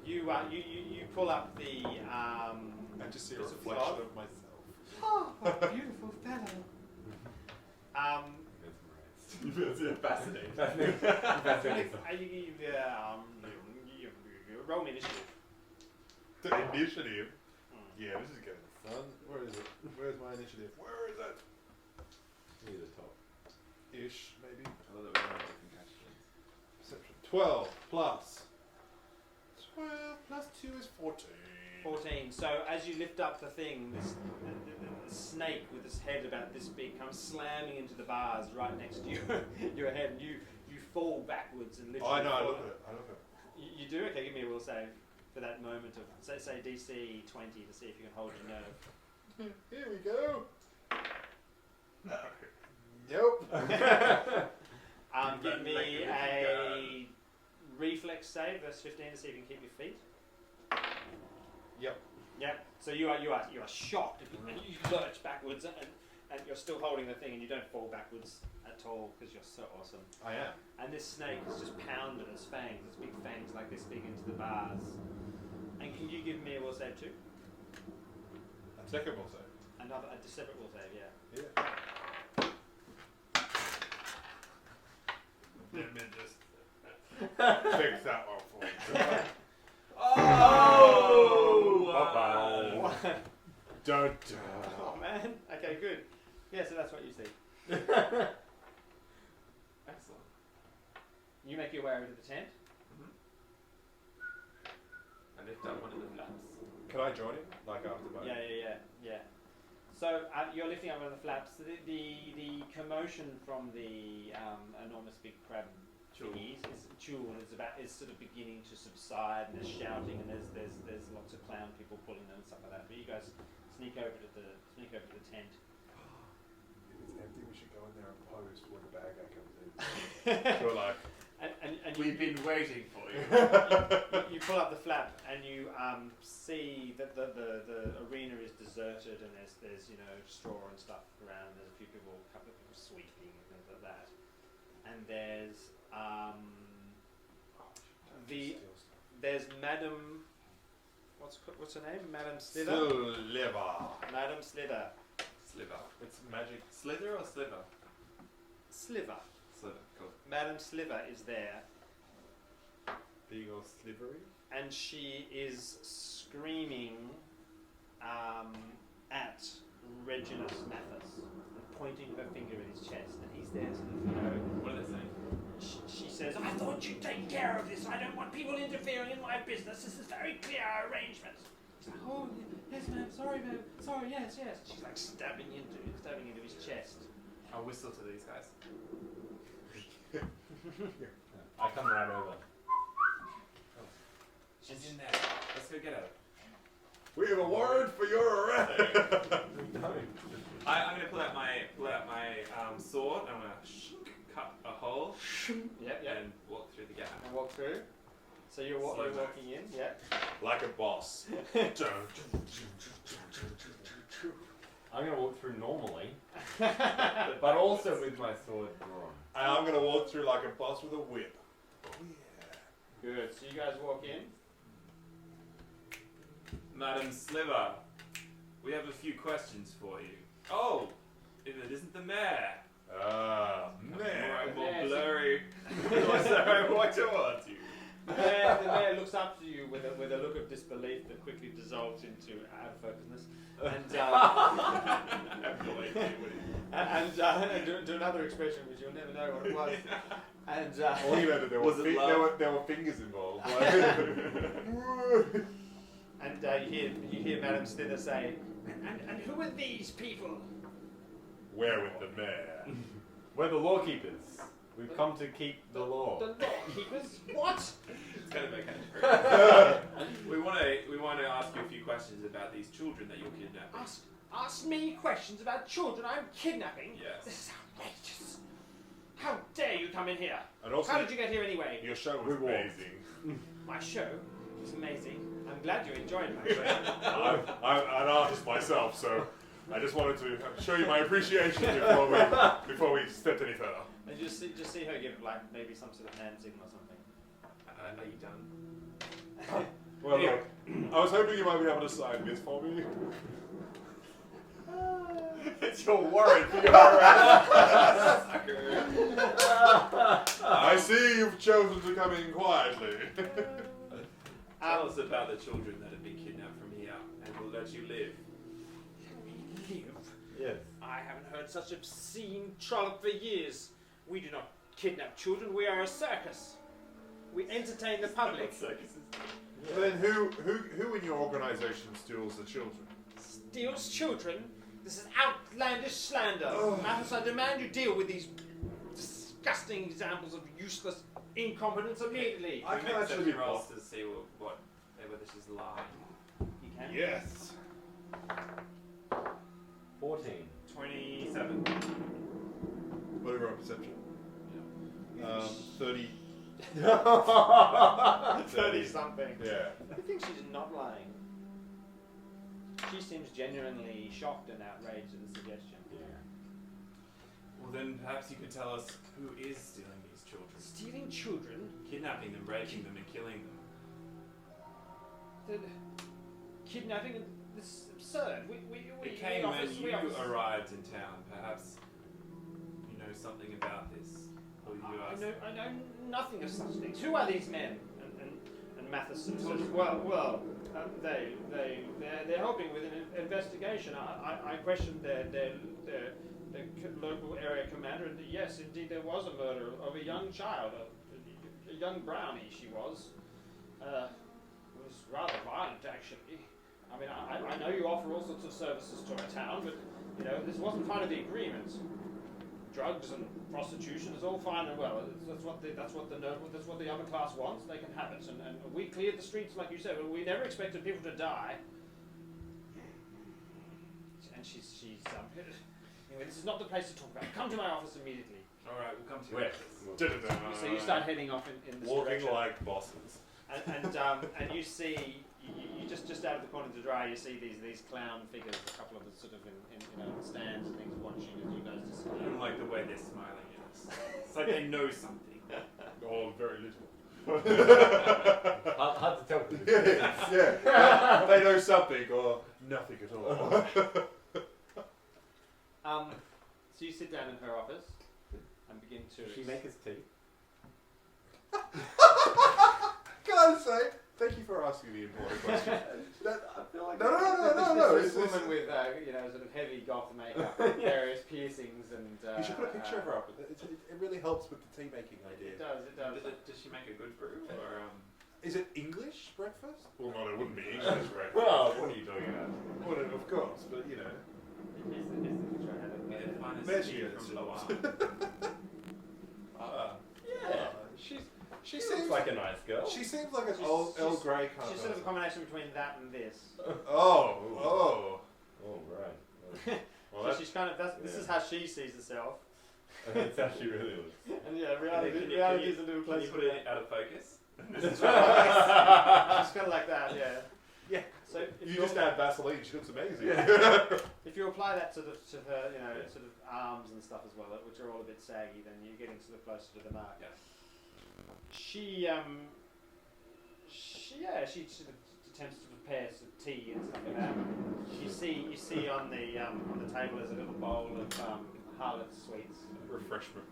[SPEAKER 1] you pull up the
[SPEAKER 3] I just see a
[SPEAKER 1] It's a
[SPEAKER 3] reflection
[SPEAKER 1] frog.
[SPEAKER 3] of myself.
[SPEAKER 1] oh, what a beautiful fellow.
[SPEAKER 2] Fascinating.
[SPEAKER 1] Roll me initiative.
[SPEAKER 3] The initiative. Yeah, this is going to be fun. Where is it? Where's my initiative? Where is it?
[SPEAKER 4] Near the top.
[SPEAKER 3] Ish, maybe.
[SPEAKER 2] I love that we're on different categories.
[SPEAKER 3] Perception. 12 plus. 12 plus 2 is 14.
[SPEAKER 1] 14. So as you lift up the thing, the snake with its head about this big comes slamming into the bars right next to your head, and you fall backwards and literally.
[SPEAKER 3] Oh, I know, I
[SPEAKER 1] fall.
[SPEAKER 3] look at it. I look at it.
[SPEAKER 1] You do? Okay, give me a will save for that moment of say DC 20 to see if you can hold your nerve.
[SPEAKER 3] Here we go. Nope.
[SPEAKER 1] Give me a reflex save versus 15 to see if you can keep your feet.
[SPEAKER 3] Yep.
[SPEAKER 1] Yep. So you are shocked and you lurch backwards and you're still holding the thing and you don't fall backwards at all because you're so awesome.
[SPEAKER 3] I am.
[SPEAKER 1] And this snake has just pounded its fangs, its big fangs like this big into the bars. And can you give me a will save too?
[SPEAKER 3] A second will save.
[SPEAKER 1] A separate will save, yeah.
[SPEAKER 3] Yeah. Let me just fix that one for you.
[SPEAKER 1] Oh!
[SPEAKER 4] Wow.
[SPEAKER 3] Don't.
[SPEAKER 1] Oh man. Okay, good. Yeah, so that's what you see.
[SPEAKER 2] Excellent.
[SPEAKER 1] You make your way over to the tent.
[SPEAKER 2] And if lift up one of the flaps.
[SPEAKER 3] Can I join him? Like after both?
[SPEAKER 1] Yeah. So you're lifting up one of the flaps. The commotion from the enormous big crab thingies is sort of beginning to subside, and there's shouting, and there's lots of clown people pulling them and stuff like that. But you guys sneak over to the tent.
[SPEAKER 3] If it's empty, we should go in there and pose when the bad guy comes in. So like,
[SPEAKER 1] And
[SPEAKER 2] We've been waiting for you.
[SPEAKER 1] you pull up the flap and you see that the arena is deserted, and there's straw and stuff around. There's a couple of people sweeping and things like that. And there's there's Madam, what's her name? Madam Slither. Madam Slither.
[SPEAKER 2] Sliver.
[SPEAKER 3] It's magic.
[SPEAKER 2] Slither or sliver?
[SPEAKER 1] Sliver.
[SPEAKER 2] Sliver, cool.
[SPEAKER 1] Madam Sliver is there,
[SPEAKER 3] Big or slivery.
[SPEAKER 1] and she is screaming at Reginus Mathis, and pointing her finger at his chest, and he's there sort of,
[SPEAKER 2] What are they saying?
[SPEAKER 1] She says, I thought you'd take care of this. I don't want people interfering in my business. This is very clear arrangement. He's like, oh, yes, ma'am. Sorry, ma'am. Sorry, yes. She's like stabbing into his chest.
[SPEAKER 2] I'll whistle to these guys.
[SPEAKER 4] I come right over.
[SPEAKER 2] She's in there. Let's go get her.
[SPEAKER 3] We have a warrant for your arrest.
[SPEAKER 2] I'm gonna pull out my sword. I'm gonna cut a hole
[SPEAKER 1] Yep.
[SPEAKER 2] and walk through the gap.
[SPEAKER 1] And walk through. So you're
[SPEAKER 2] Slow
[SPEAKER 1] walking
[SPEAKER 2] motion.
[SPEAKER 1] in, yeah.
[SPEAKER 3] Like a boss.
[SPEAKER 4] I'm going to walk through normally, but also with my sword drawn.
[SPEAKER 3] And I'm gonna walk through like a boss with a whip. Oh yeah.
[SPEAKER 1] Good. So you guys walk in.
[SPEAKER 2] Madam Sliver, we have a few questions for you. Oh, if it isn't the mayor.
[SPEAKER 3] Man.
[SPEAKER 2] More
[SPEAKER 1] Mayor's
[SPEAKER 2] blurry. Sorry, walk towards you.
[SPEAKER 1] The mayor looks up to you with a look of disbelief that quickly dissolves into out of focusness, and do another expression which you'll never know what it was. And
[SPEAKER 3] All you know that there
[SPEAKER 2] Was it love?
[SPEAKER 3] there were fingers involved.
[SPEAKER 1] and you hear Madam Slither say, and who are these people?
[SPEAKER 3] Where with the mayor?
[SPEAKER 4] We're the lawkeepers. We've come to keep the law.
[SPEAKER 1] The lawkeepers? What?
[SPEAKER 2] It's kind of a catchphrase. we want to ask you a few questions about these children that you're kidnapping.
[SPEAKER 1] Ask me questions about children I'm kidnapping?
[SPEAKER 2] Yes.
[SPEAKER 1] This is outrageous. How dare you come in here?
[SPEAKER 3] And also,
[SPEAKER 1] How did you get here anyway?
[SPEAKER 3] your show was
[SPEAKER 4] We walked.
[SPEAKER 3] amazing.
[SPEAKER 1] My show was amazing. I'm glad you enjoyed my show.
[SPEAKER 3] I'm an artist myself, so I just wanted to show you my appreciation before we stepped any further.
[SPEAKER 1] And just see her give like maybe some sort of hand signal or something.
[SPEAKER 2] Are you done?
[SPEAKER 3] Well, look, I was hoping you might be able to sign this for me.
[SPEAKER 4] It's your warrant for your arrest.
[SPEAKER 3] I see you've chosen to come in quietly.
[SPEAKER 2] Tell us about the children that have been kidnapped from here, and we'll let you live.
[SPEAKER 1] We live.
[SPEAKER 4] Yes.
[SPEAKER 1] I haven't heard such obscene trollop for years. We do not kidnap children. We are a circus. We entertain the public.
[SPEAKER 3] Well, then who in your organisation steals the children?
[SPEAKER 1] Steals children? This is outlandish slander. Mathis, I demand you deal with these disgusting examples of useless incompetence immediately.
[SPEAKER 3] I
[SPEAKER 2] We
[SPEAKER 3] can
[SPEAKER 2] make
[SPEAKER 3] actually
[SPEAKER 2] seven
[SPEAKER 3] be
[SPEAKER 2] rolls to see whether she's lying.
[SPEAKER 1] You can?
[SPEAKER 3] Yes.
[SPEAKER 4] 14.
[SPEAKER 2] 27.
[SPEAKER 3] Whatever on perception. 30.
[SPEAKER 1] 30 something.
[SPEAKER 3] Yeah.
[SPEAKER 1] I think she's not lying. She seems genuinely shocked and outraged at the suggestion.
[SPEAKER 2] Well, then perhaps you could tell us who is stealing these children.
[SPEAKER 1] Stealing children?
[SPEAKER 2] Kidnapping them, raping them, and killing them.
[SPEAKER 1] Kidnapping? This is absurd.
[SPEAKER 2] It came when you arrived in town. Perhaps you know something about this. Or you asked.
[SPEAKER 1] I know nothing of such things. Who are these men? And Mathis says, well, they're helping with an investigation. I questioned their local area commander, and yes, indeed, there was a murder of a young child, a young brownie. She was. It was rather violent. mean, I know you offer all sorts of services to our town, but you know, this wasn't part of the agreement. Drugs and prostitution is all fine and well. That's what the upper class wants. They can have it, and we cleared the streets, like you said. But we never expected people to die. And she's anyway, this is not the place to talk about. Come to my office immediately.
[SPEAKER 2] All right, we'll come to your office.
[SPEAKER 1] So you start heading off in this
[SPEAKER 3] Walking
[SPEAKER 1] direction.
[SPEAKER 3] like bosses.
[SPEAKER 1] And you see, you just out of the corner to dry, you see these clown figures, a couple of them sort of in stands and things, watching as you guys just.
[SPEAKER 2] I don't like the way they're smiling at us. It's like they know something.
[SPEAKER 3] Oh, very little.
[SPEAKER 4] Hard to tell.
[SPEAKER 3] Yeah. They know something or nothing at all.
[SPEAKER 1] So you sit down in her office and begin to.
[SPEAKER 4] Does she make us tea?
[SPEAKER 3] Can I just say, thank you for asking the important question.
[SPEAKER 4] I feel like
[SPEAKER 3] No.
[SPEAKER 1] This woman with sort of heavy goth makeup, various piercings, and.
[SPEAKER 3] You should put a picture of her up. It really helps with the tea making idea.
[SPEAKER 1] It does.
[SPEAKER 2] Does she make a good brew or
[SPEAKER 3] Is it English breakfast? Well, no, it wouldn't be English breakfast.
[SPEAKER 4] Well, what are you talking about?
[SPEAKER 3] Well, of course, but you know.
[SPEAKER 1] Here's the picture I had of
[SPEAKER 2] the finest
[SPEAKER 3] There
[SPEAKER 2] tea
[SPEAKER 3] she is.
[SPEAKER 2] from Loire?
[SPEAKER 4] Yeah.
[SPEAKER 3] She
[SPEAKER 4] She
[SPEAKER 3] seems
[SPEAKER 4] seems like a nice girl.
[SPEAKER 3] She seems like an
[SPEAKER 1] She's-
[SPEAKER 3] Earl Grey kind
[SPEAKER 1] She's
[SPEAKER 3] of
[SPEAKER 1] sort of a
[SPEAKER 3] person.
[SPEAKER 1] combination between that and this.
[SPEAKER 3] Oh.
[SPEAKER 4] Oh, right.
[SPEAKER 3] Well,
[SPEAKER 1] So
[SPEAKER 3] that's,
[SPEAKER 1] she's kind of this is
[SPEAKER 4] yeah.
[SPEAKER 1] how she sees herself.
[SPEAKER 4] That's how she really looks.
[SPEAKER 1] And yeah, reality
[SPEAKER 2] Can you
[SPEAKER 1] is a little
[SPEAKER 2] Can
[SPEAKER 1] closer.
[SPEAKER 2] you put it out of focus?
[SPEAKER 1] She's kind of like that, yeah.
[SPEAKER 3] Yeah.
[SPEAKER 1] So if
[SPEAKER 3] you
[SPEAKER 1] you
[SPEAKER 3] just add Vaseline, she looks amazing.
[SPEAKER 1] if you apply that to her, sort of arms and stuff as well, which are all a bit saggy, then you're getting sort of closer to the mark.
[SPEAKER 2] Yeah.
[SPEAKER 1] She sort of attempts to prepare some tea and stuff like that. You see on the table there's a little bowl of harlot sweets.
[SPEAKER 3] Refreshment.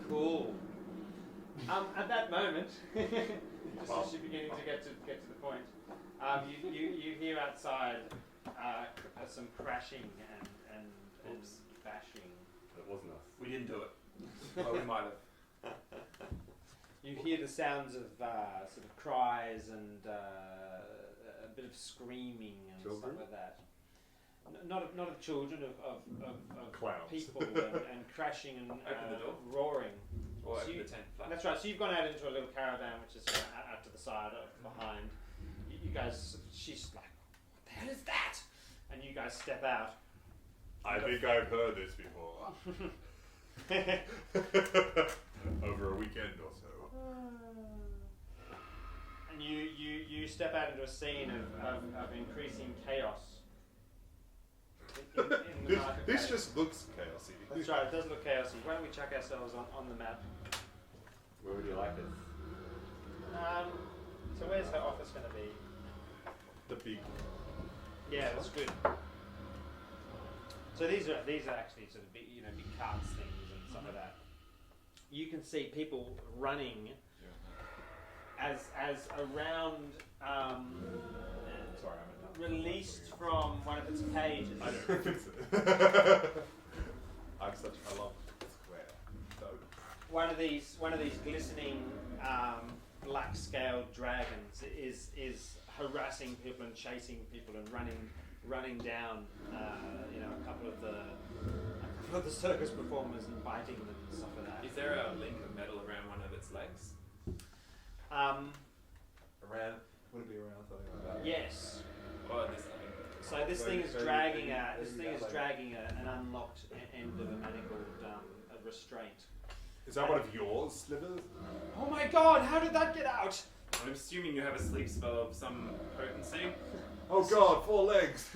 [SPEAKER 1] Cool. At that moment, just as you're beginning to get to the point, you hear outside some crashing and bashing.
[SPEAKER 4] It wasn't us.
[SPEAKER 2] We didn't do it. Oh, we might have.
[SPEAKER 1] You hear the sounds of sort of cries and a bit of screaming and
[SPEAKER 3] Children?
[SPEAKER 1] stuff like that. Not of children, of
[SPEAKER 3] Clowns.
[SPEAKER 1] people and crashing and
[SPEAKER 2] Open the door.
[SPEAKER 1] roaring.
[SPEAKER 2] Or
[SPEAKER 1] So
[SPEAKER 2] open
[SPEAKER 1] you-
[SPEAKER 2] the tent flap.
[SPEAKER 1] That's right. So you've gone out into a little caravan, which is out to the side behind. You guys, she's like, "What the hell is that?" And you guys step out.
[SPEAKER 3] I think I've heard this before. Over a weekend or so.
[SPEAKER 1] And you step out into a scene of increasing chaos. In the
[SPEAKER 3] This
[SPEAKER 1] marketplace.
[SPEAKER 3] just looks chaosy.
[SPEAKER 1] That's right. It does look chaosy. Why don't we chuck ourselves on the map?
[SPEAKER 4] Where would you like us?
[SPEAKER 1] So where's her office going to be?
[SPEAKER 3] The big.
[SPEAKER 1] Yeah, that's good. So these are actually sort of big carts things and stuff like that. You can see people running as around
[SPEAKER 3] Sorry, I'm
[SPEAKER 1] released from one of its cages.
[SPEAKER 3] I don't fix it. I love square. So.
[SPEAKER 1] One of these glistening black scaled dragons is harassing people and chasing people and running down a couple of the circus performers and biting them and stuff like that.
[SPEAKER 2] Is there a link of metal around one of its legs?
[SPEAKER 3] Around. Would it be around something like that?
[SPEAKER 1] Yes.
[SPEAKER 2] Or this thing?
[SPEAKER 1] So this thing is dragging an unlocked end of a manacled a restraint.
[SPEAKER 3] Is that one of yours, Slivers?
[SPEAKER 1] Oh my God! How did that get out?
[SPEAKER 2] I'm assuming you have a sleep spell of some potency.
[SPEAKER 3] Oh God, 4 legs.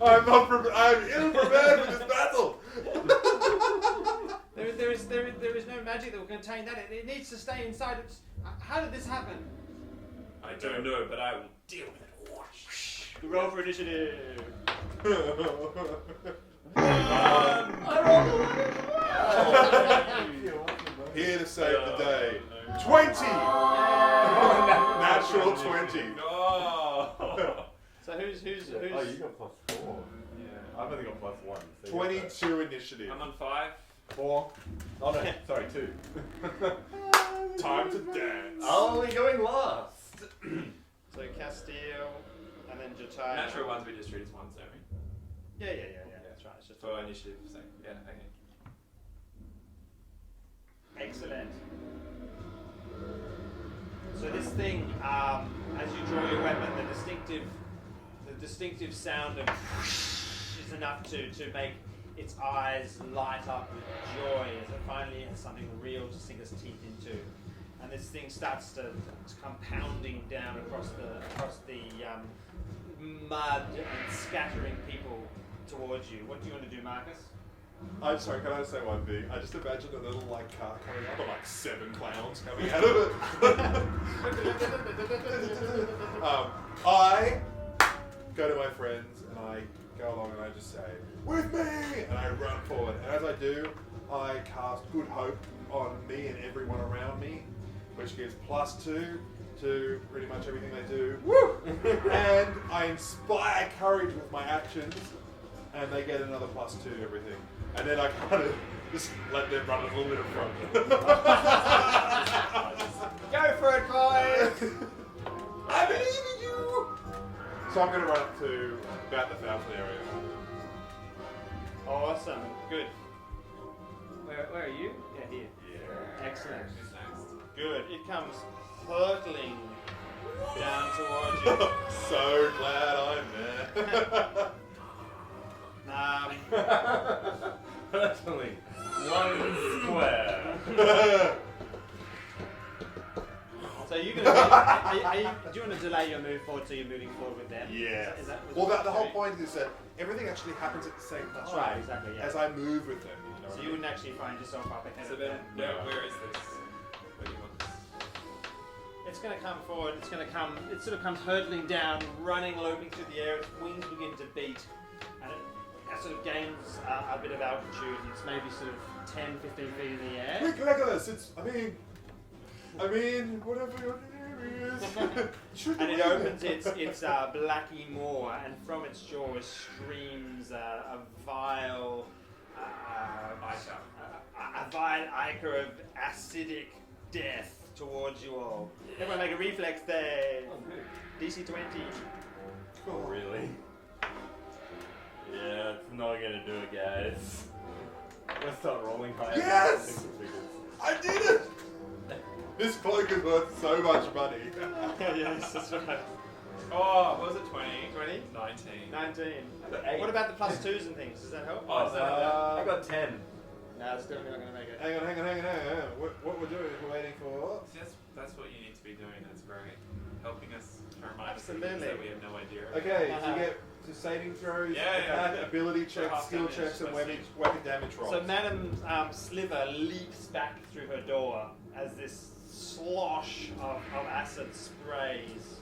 [SPEAKER 3] I'm ill prepared for this battle.
[SPEAKER 1] There is no magic that will contain that. It needs to stay inside. How did this happen?
[SPEAKER 2] I don't know, but I will deal with it. Whoosh.
[SPEAKER 1] Roll for initiative.
[SPEAKER 3] Here to save the day. 20. Natural 20.
[SPEAKER 2] Oh.
[SPEAKER 1] So who's
[SPEAKER 4] Oh, you got +4. Yeah. I've only got +1. So
[SPEAKER 3] 22 initiative.
[SPEAKER 2] I'm on 5.
[SPEAKER 4] 4. Oh no, sorry, 2.
[SPEAKER 3] Time to dance.
[SPEAKER 4] Only going last.
[SPEAKER 1] So Castile, and then Jataya.
[SPEAKER 2] Natural ones we just treat as ones, don't we?
[SPEAKER 1] Yeah. That's right. It's just
[SPEAKER 2] For initiative sake. Yeah, okay.
[SPEAKER 1] excellent. So this thing, as you draw your weapon, the distinctive sound of is enough to make its eyes light up with joy as it finally has something real to sink its teeth into. And this thing starts to come pounding down across the mud and scattering people towards you. What do you want to do, Marcus?
[SPEAKER 3] I'm sorry, can I just say one thing? I just imagine a little like car coming up and like 7 clowns coming out of it. I go to my friends and I go along and I just say, "With me!" and I run forward. And as I do, I cast Good Hope on me and everyone around me, which gives +2 to pretty much everything they do. Woo! And I inspire courage with my actions, and they get another +2 to everything. And then I kind of just let them run a little bit in front.
[SPEAKER 1] Go for it, boys!
[SPEAKER 3] I believe in you! So I'm going to run up to about the fountain area.
[SPEAKER 1] Awesome. Good. Where are you? Yeah, here.
[SPEAKER 3] Yeah.
[SPEAKER 1] Excellent.
[SPEAKER 2] Who's next?
[SPEAKER 1] Good. It comes hurtling down towards you.
[SPEAKER 3] So glad I'm there.
[SPEAKER 4] That's only 1 square.
[SPEAKER 1] So you're gonna. Do you want to delay your move forward so you're moving forward with them?
[SPEAKER 3] Yes.
[SPEAKER 1] Is that- was
[SPEAKER 3] Well,
[SPEAKER 1] that
[SPEAKER 3] the whole
[SPEAKER 1] three?
[SPEAKER 3] point is that everything actually happens at the same time.
[SPEAKER 1] That's right. Exactly. Yeah.
[SPEAKER 3] As I move with them. You know
[SPEAKER 1] So
[SPEAKER 3] what I
[SPEAKER 1] you
[SPEAKER 3] mean?
[SPEAKER 1] wouldn't actually find yourself up ahead
[SPEAKER 2] So
[SPEAKER 1] of
[SPEAKER 2] then,
[SPEAKER 1] them.
[SPEAKER 2] where is this? Where do you want this?
[SPEAKER 1] It's going to come forward. It's going to come. It sort of comes hurtling down, running, loping through the air. Its wings begin to beat, and it sort of gains a bit of altitude. It's maybe sort of 10, 15 feet in the air.
[SPEAKER 3] Quick, Legolas! I mean, whatever your name is. Should
[SPEAKER 1] And
[SPEAKER 3] be
[SPEAKER 1] it
[SPEAKER 3] there.
[SPEAKER 1] opens its blacky maw, and from its jaws streams a vile, a vile ichor of acidic death towards you all. Everyone make a reflex there. DC 20.
[SPEAKER 3] Cool.
[SPEAKER 4] Really? Yeah, it's not gonna do it, guys. Let's start rolling higher.
[SPEAKER 3] Yes! I did it! This cloak is worth so much money.
[SPEAKER 1] Yes, that's right.
[SPEAKER 2] Oh, what was it? 20?
[SPEAKER 1] 20?
[SPEAKER 2] 19.
[SPEAKER 1] 19.
[SPEAKER 4] got 8.
[SPEAKER 1] What about the +2s and things? Does that help?
[SPEAKER 2] Oh, is that
[SPEAKER 4] I got 10.
[SPEAKER 1] No, it's still not going to make it.
[SPEAKER 3] Hang on. What we're doing is we're waiting for...
[SPEAKER 2] See, that's what you need to be doing. That's great. Helping us to remind us of
[SPEAKER 1] Absolutely.
[SPEAKER 2] things that we have no idea.
[SPEAKER 3] Okay, so you get to saving throws, attack, ability checks,
[SPEAKER 2] half
[SPEAKER 3] skill
[SPEAKER 2] damage,
[SPEAKER 3] checks, and
[SPEAKER 2] plus
[SPEAKER 3] weapon damage rolls.
[SPEAKER 1] So Madam Sliver leaps back through her door as this slosh of acid sprays.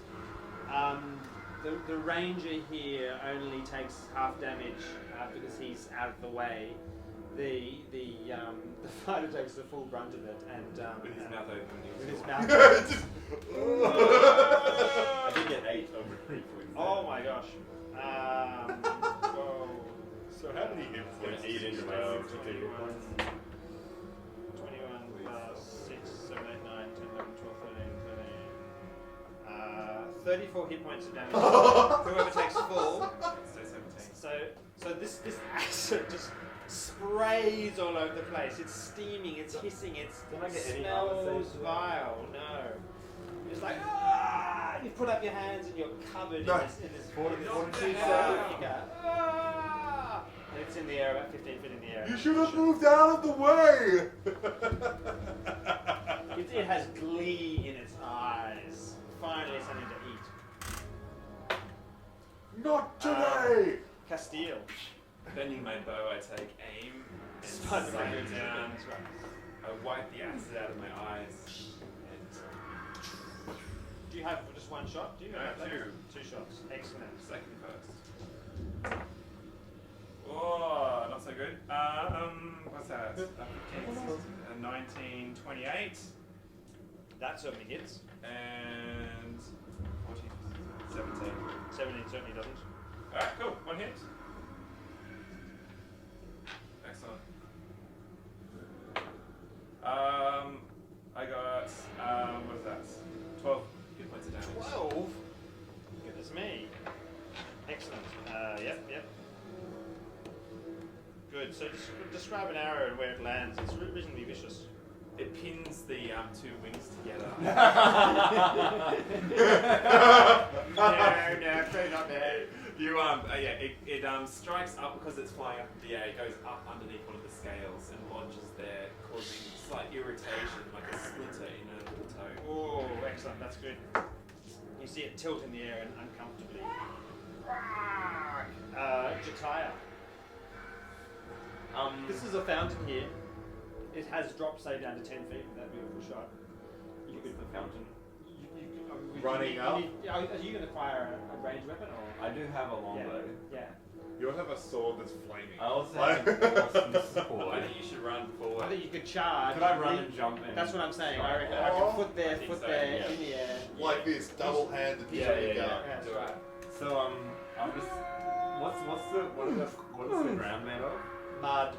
[SPEAKER 1] The ranger here only takes half damage because he's out of the way. The fighter takes the full brunt of it, and
[SPEAKER 2] With his mouth open.
[SPEAKER 1] with his mouth.
[SPEAKER 4] I did get 8 over 3 points.
[SPEAKER 1] Oh my gosh. Whoa.
[SPEAKER 3] So how many hit
[SPEAKER 4] Gonna
[SPEAKER 3] points?
[SPEAKER 4] eat into my 62 hit points.
[SPEAKER 1] 21 plus 6, 7, 8, 9, 10, 11, 12, 13, 34 hit points of damage. Whoever takes full.
[SPEAKER 2] Stay 17.
[SPEAKER 1] So this acid just sprays all over the place. It's steaming, it's hissing, it
[SPEAKER 4] Don't I get any armor
[SPEAKER 1] smells
[SPEAKER 4] saves?
[SPEAKER 1] vile. No. It's like, ah! You put up your hands and you're covered
[SPEAKER 3] No.
[SPEAKER 1] in this
[SPEAKER 4] 42
[SPEAKER 1] you
[SPEAKER 4] seconds.
[SPEAKER 1] go, ah! And it's in the air, about 15 feet in the air.
[SPEAKER 3] You should have moved out of the way!
[SPEAKER 1] It has glee in its eyes. Finally something to eat.
[SPEAKER 3] Not today!
[SPEAKER 1] Castile.
[SPEAKER 2] Bending my bow, I take aim and
[SPEAKER 1] Spider
[SPEAKER 2] sight
[SPEAKER 1] Man.
[SPEAKER 2] down.
[SPEAKER 1] That's right.
[SPEAKER 2] I wipe the acid out of my eyes. And
[SPEAKER 1] Do you have just one shot? Do you?
[SPEAKER 2] No,
[SPEAKER 1] have that?
[SPEAKER 2] 2.
[SPEAKER 1] 2 shots. Excellent.
[SPEAKER 2] Second first. Oh, not so good. What's that? 1928
[SPEAKER 1] That certainly hits.
[SPEAKER 2] and 14, 17.
[SPEAKER 1] 17 certainly doesn't.
[SPEAKER 2] Alright, cool. 1 hit. Excellent.
[SPEAKER 1] So describe an arrow and where it lands. It's reasonably vicious.
[SPEAKER 2] It pins the two wings together.
[SPEAKER 1] No, probably not there.
[SPEAKER 2] You it strikes up because it's flying up in the air. It goes up underneath one of the scales and lodges there, causing slight irritation, like a splinter in a little toe.
[SPEAKER 1] Oh, excellent. That's good. You see it tilt in the air and uncomfortably. Jataya. This is a fountain here. It has dropped, say, down to 10 feet with that beautiful shot. You could
[SPEAKER 4] the fountain.
[SPEAKER 3] Running up?
[SPEAKER 1] Are you going to fire a ranged weapon or?
[SPEAKER 4] I do have a longbow.
[SPEAKER 1] Yeah.
[SPEAKER 3] You also have a sword that's flaming.
[SPEAKER 4] I also have an awesome
[SPEAKER 2] I
[SPEAKER 4] sword.
[SPEAKER 2] think you should run
[SPEAKER 1] I
[SPEAKER 2] forward.
[SPEAKER 1] think you could charge.
[SPEAKER 4] Could I run and jump in?
[SPEAKER 1] That's what I'm saying. I reckon
[SPEAKER 3] Oh.
[SPEAKER 1] I can foot there,
[SPEAKER 2] I think
[SPEAKER 1] foot
[SPEAKER 2] so,
[SPEAKER 1] there,
[SPEAKER 4] yeah.
[SPEAKER 1] in the air.
[SPEAKER 3] Like this, double-handed.
[SPEAKER 4] Yeah.
[SPEAKER 1] Yeah,
[SPEAKER 2] Do it.
[SPEAKER 4] So I'm just. What is the ground made of?
[SPEAKER 1] Mud.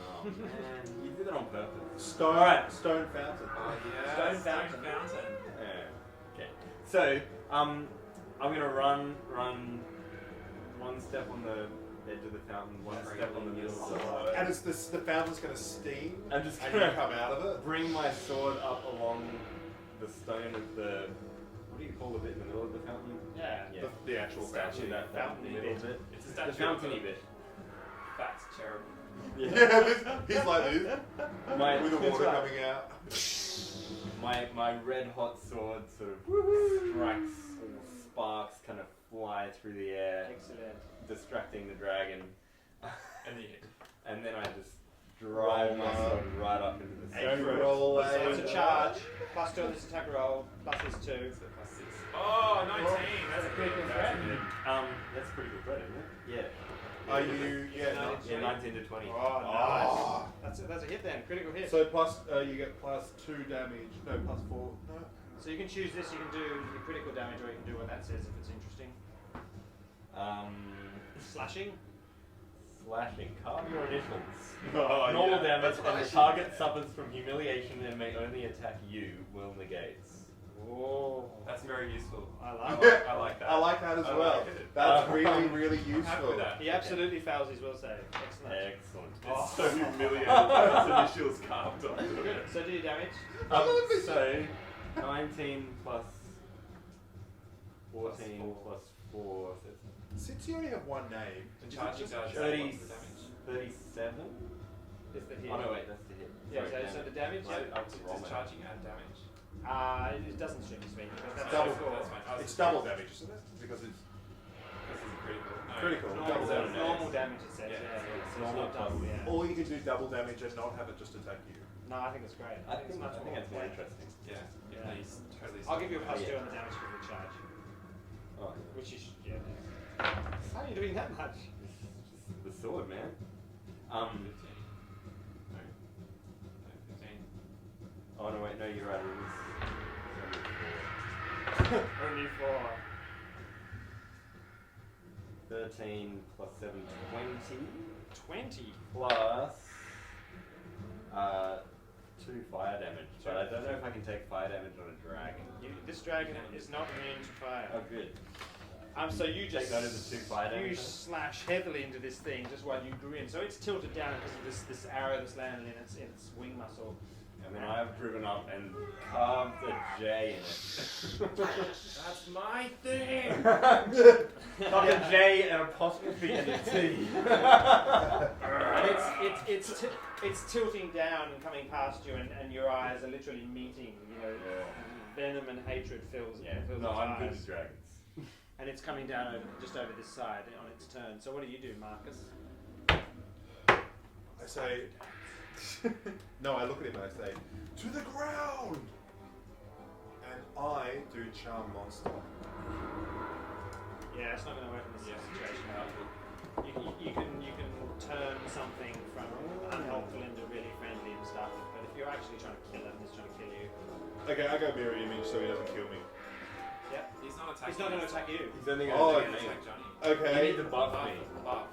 [SPEAKER 4] Oh man, you did it on purpose.
[SPEAKER 3] Stone,
[SPEAKER 4] Alright.
[SPEAKER 3] stone fountain.
[SPEAKER 2] Oh yeah.
[SPEAKER 1] Stone fountain.
[SPEAKER 4] Yeah. Okay. So I'm gonna run one step on the edge of the fountain, one step on the middle of the road.
[SPEAKER 3] And it's this, the fountain's going to steam,
[SPEAKER 4] I'm just
[SPEAKER 3] and you
[SPEAKER 4] gonna
[SPEAKER 3] come out of it.
[SPEAKER 4] bring my sword up along the stone of the. What do you call the bit in the middle of the fountain?
[SPEAKER 1] Yeah.
[SPEAKER 4] Yeah.
[SPEAKER 3] The actual
[SPEAKER 4] Statue,
[SPEAKER 3] statue.
[SPEAKER 4] that
[SPEAKER 1] Fountain
[SPEAKER 4] middle
[SPEAKER 1] bit.
[SPEAKER 4] bit.
[SPEAKER 2] It's a
[SPEAKER 4] The
[SPEAKER 2] statue.
[SPEAKER 4] fountainy bit.
[SPEAKER 2] Fat cherub.
[SPEAKER 3] Yeah, he's like this,
[SPEAKER 4] My,
[SPEAKER 3] with the water coming out.
[SPEAKER 4] my red hot sword sort of strikes, sparks kind of fly through the air,
[SPEAKER 1] Excellent.
[SPEAKER 4] distracting the dragon,
[SPEAKER 2] And you hit.
[SPEAKER 4] and then I just drive my sword right up into the
[SPEAKER 3] Don't
[SPEAKER 4] stone.
[SPEAKER 3] roll
[SPEAKER 1] So it's a
[SPEAKER 3] away.
[SPEAKER 1] charge. Plus 2 on this attack roll. Plus is 2.
[SPEAKER 2] So plus 6. Oh, 19. That's a
[SPEAKER 1] critical
[SPEAKER 2] good
[SPEAKER 1] threat.
[SPEAKER 4] That's pretty good threat, isn't it? Yeah.
[SPEAKER 3] Are you? Yeah.
[SPEAKER 1] No.
[SPEAKER 4] Yeah, 19 to 20.
[SPEAKER 1] Oh,
[SPEAKER 3] Oh.
[SPEAKER 1] nice. That's a hit then. Critical hit.
[SPEAKER 3] So plus, you get plus 2 damage. No, plus 4. No.
[SPEAKER 1] So you can choose this. You can do the critical damage, or you can do what that says if it's interesting. Slashing.
[SPEAKER 4] Slashing. Carve your initials.
[SPEAKER 3] Oh,
[SPEAKER 4] Normal
[SPEAKER 3] yeah.
[SPEAKER 4] damage,
[SPEAKER 3] That's what
[SPEAKER 4] and
[SPEAKER 3] I
[SPEAKER 4] the
[SPEAKER 3] should
[SPEAKER 4] target
[SPEAKER 3] do.
[SPEAKER 4] suffers from humiliation and may only attack you. Will negates.
[SPEAKER 1] Oh,
[SPEAKER 2] That's very useful.
[SPEAKER 1] I like
[SPEAKER 3] Yeah.
[SPEAKER 1] it.
[SPEAKER 2] I like that.
[SPEAKER 3] I like that as
[SPEAKER 2] I
[SPEAKER 3] well.
[SPEAKER 2] like it.
[SPEAKER 3] That's really, really
[SPEAKER 2] I'm happy
[SPEAKER 3] useful.
[SPEAKER 2] with that.
[SPEAKER 1] He absolutely fails his will save. Excellent.
[SPEAKER 4] Excellent.
[SPEAKER 2] It's so humiliating. His initials carved onto
[SPEAKER 1] Good.
[SPEAKER 2] it.
[SPEAKER 1] So do your damage.
[SPEAKER 4] So 19 plus 14
[SPEAKER 2] Plus
[SPEAKER 4] plus 4, so
[SPEAKER 3] Since you only have one name,
[SPEAKER 2] The
[SPEAKER 3] is it
[SPEAKER 2] charging
[SPEAKER 3] just
[SPEAKER 2] does
[SPEAKER 4] thirty-
[SPEAKER 2] what's the damage?
[SPEAKER 4] 37?
[SPEAKER 1] Is the hit.
[SPEAKER 4] Oh no, wait, that's the hit.
[SPEAKER 1] Yeah.
[SPEAKER 4] Sorry,
[SPEAKER 1] So the damage.
[SPEAKER 4] Right, I have to roll
[SPEAKER 2] Does
[SPEAKER 4] my-
[SPEAKER 2] charging add damage?
[SPEAKER 1] It doesn't strictly speak because that's
[SPEAKER 3] Double.
[SPEAKER 1] score.
[SPEAKER 2] That's fine.
[SPEAKER 3] it's double damage, isn't it? Because it's
[SPEAKER 2] This is critical. No.
[SPEAKER 3] critical.
[SPEAKER 1] Normal,
[SPEAKER 3] Double damage.
[SPEAKER 1] normal damage it says.
[SPEAKER 2] Yeah.
[SPEAKER 1] Yeah. So it's
[SPEAKER 4] Normal
[SPEAKER 1] not double.
[SPEAKER 4] plus-
[SPEAKER 1] Yeah.
[SPEAKER 3] Or you can do double damage and not have it just attack you.
[SPEAKER 1] No, I think it's great.
[SPEAKER 4] I think
[SPEAKER 1] it's much more.
[SPEAKER 4] that's more
[SPEAKER 1] Yeah.
[SPEAKER 4] interesting.
[SPEAKER 2] Yeah.
[SPEAKER 1] Yeah.
[SPEAKER 2] He's totally.
[SPEAKER 1] I'll give you a plus
[SPEAKER 4] Yeah.
[SPEAKER 1] 2 on the damage for the charge,
[SPEAKER 4] Oh,
[SPEAKER 1] which is yeah. How are you doing that much?
[SPEAKER 4] just the sword, man.
[SPEAKER 2] 15. No. 15.
[SPEAKER 4] Oh no, wait, no, you're right. It was
[SPEAKER 1] Only 4.
[SPEAKER 4] 13 plus 7, 20
[SPEAKER 1] 20.
[SPEAKER 4] plus 2 fire damage. But I don't know if I can take fire damage on a dragon.
[SPEAKER 1] This dragon is not immune to fire.
[SPEAKER 4] Oh, good.
[SPEAKER 1] So you just
[SPEAKER 4] Take note of the 2 fire damage.
[SPEAKER 1] you slash heavily into this thing just while you grin. So it's tilted down because of this arrow that's landed in its wing muscle.
[SPEAKER 4] And then I have driven up and carved a J in it.
[SPEAKER 2] That's my thing.
[SPEAKER 4] Carved a J, an apostrophe, and a T.
[SPEAKER 1] And it's tilting down and coming past you, and your eyes are literally meeting. You know, venom and hatred fills fills
[SPEAKER 4] No,
[SPEAKER 1] its
[SPEAKER 4] I'm good
[SPEAKER 1] eyes.
[SPEAKER 4] at dragons.
[SPEAKER 1] And it's coming down just over this side on its turn. So what do you do, Marcus?
[SPEAKER 3] I say. No, I look at him and I say, to the ground! And I do charm monster.
[SPEAKER 1] Yeah, it's not going to work in this
[SPEAKER 2] Yeah.
[SPEAKER 1] situation. You can turn something from unhelpful into really friendly and stuff. But if you're actually trying to kill him, he's trying to kill you.
[SPEAKER 3] Okay, I go mirror image so he doesn't kill me.
[SPEAKER 1] Yep.
[SPEAKER 2] He's not attacking.
[SPEAKER 1] He's not going to attack you.
[SPEAKER 4] He's only
[SPEAKER 3] Oh,
[SPEAKER 4] going to
[SPEAKER 2] He's
[SPEAKER 4] attack
[SPEAKER 2] gonna
[SPEAKER 4] me.
[SPEAKER 2] attack Johnny.
[SPEAKER 4] You
[SPEAKER 3] Okay.
[SPEAKER 4] need to buff me.
[SPEAKER 2] Buff.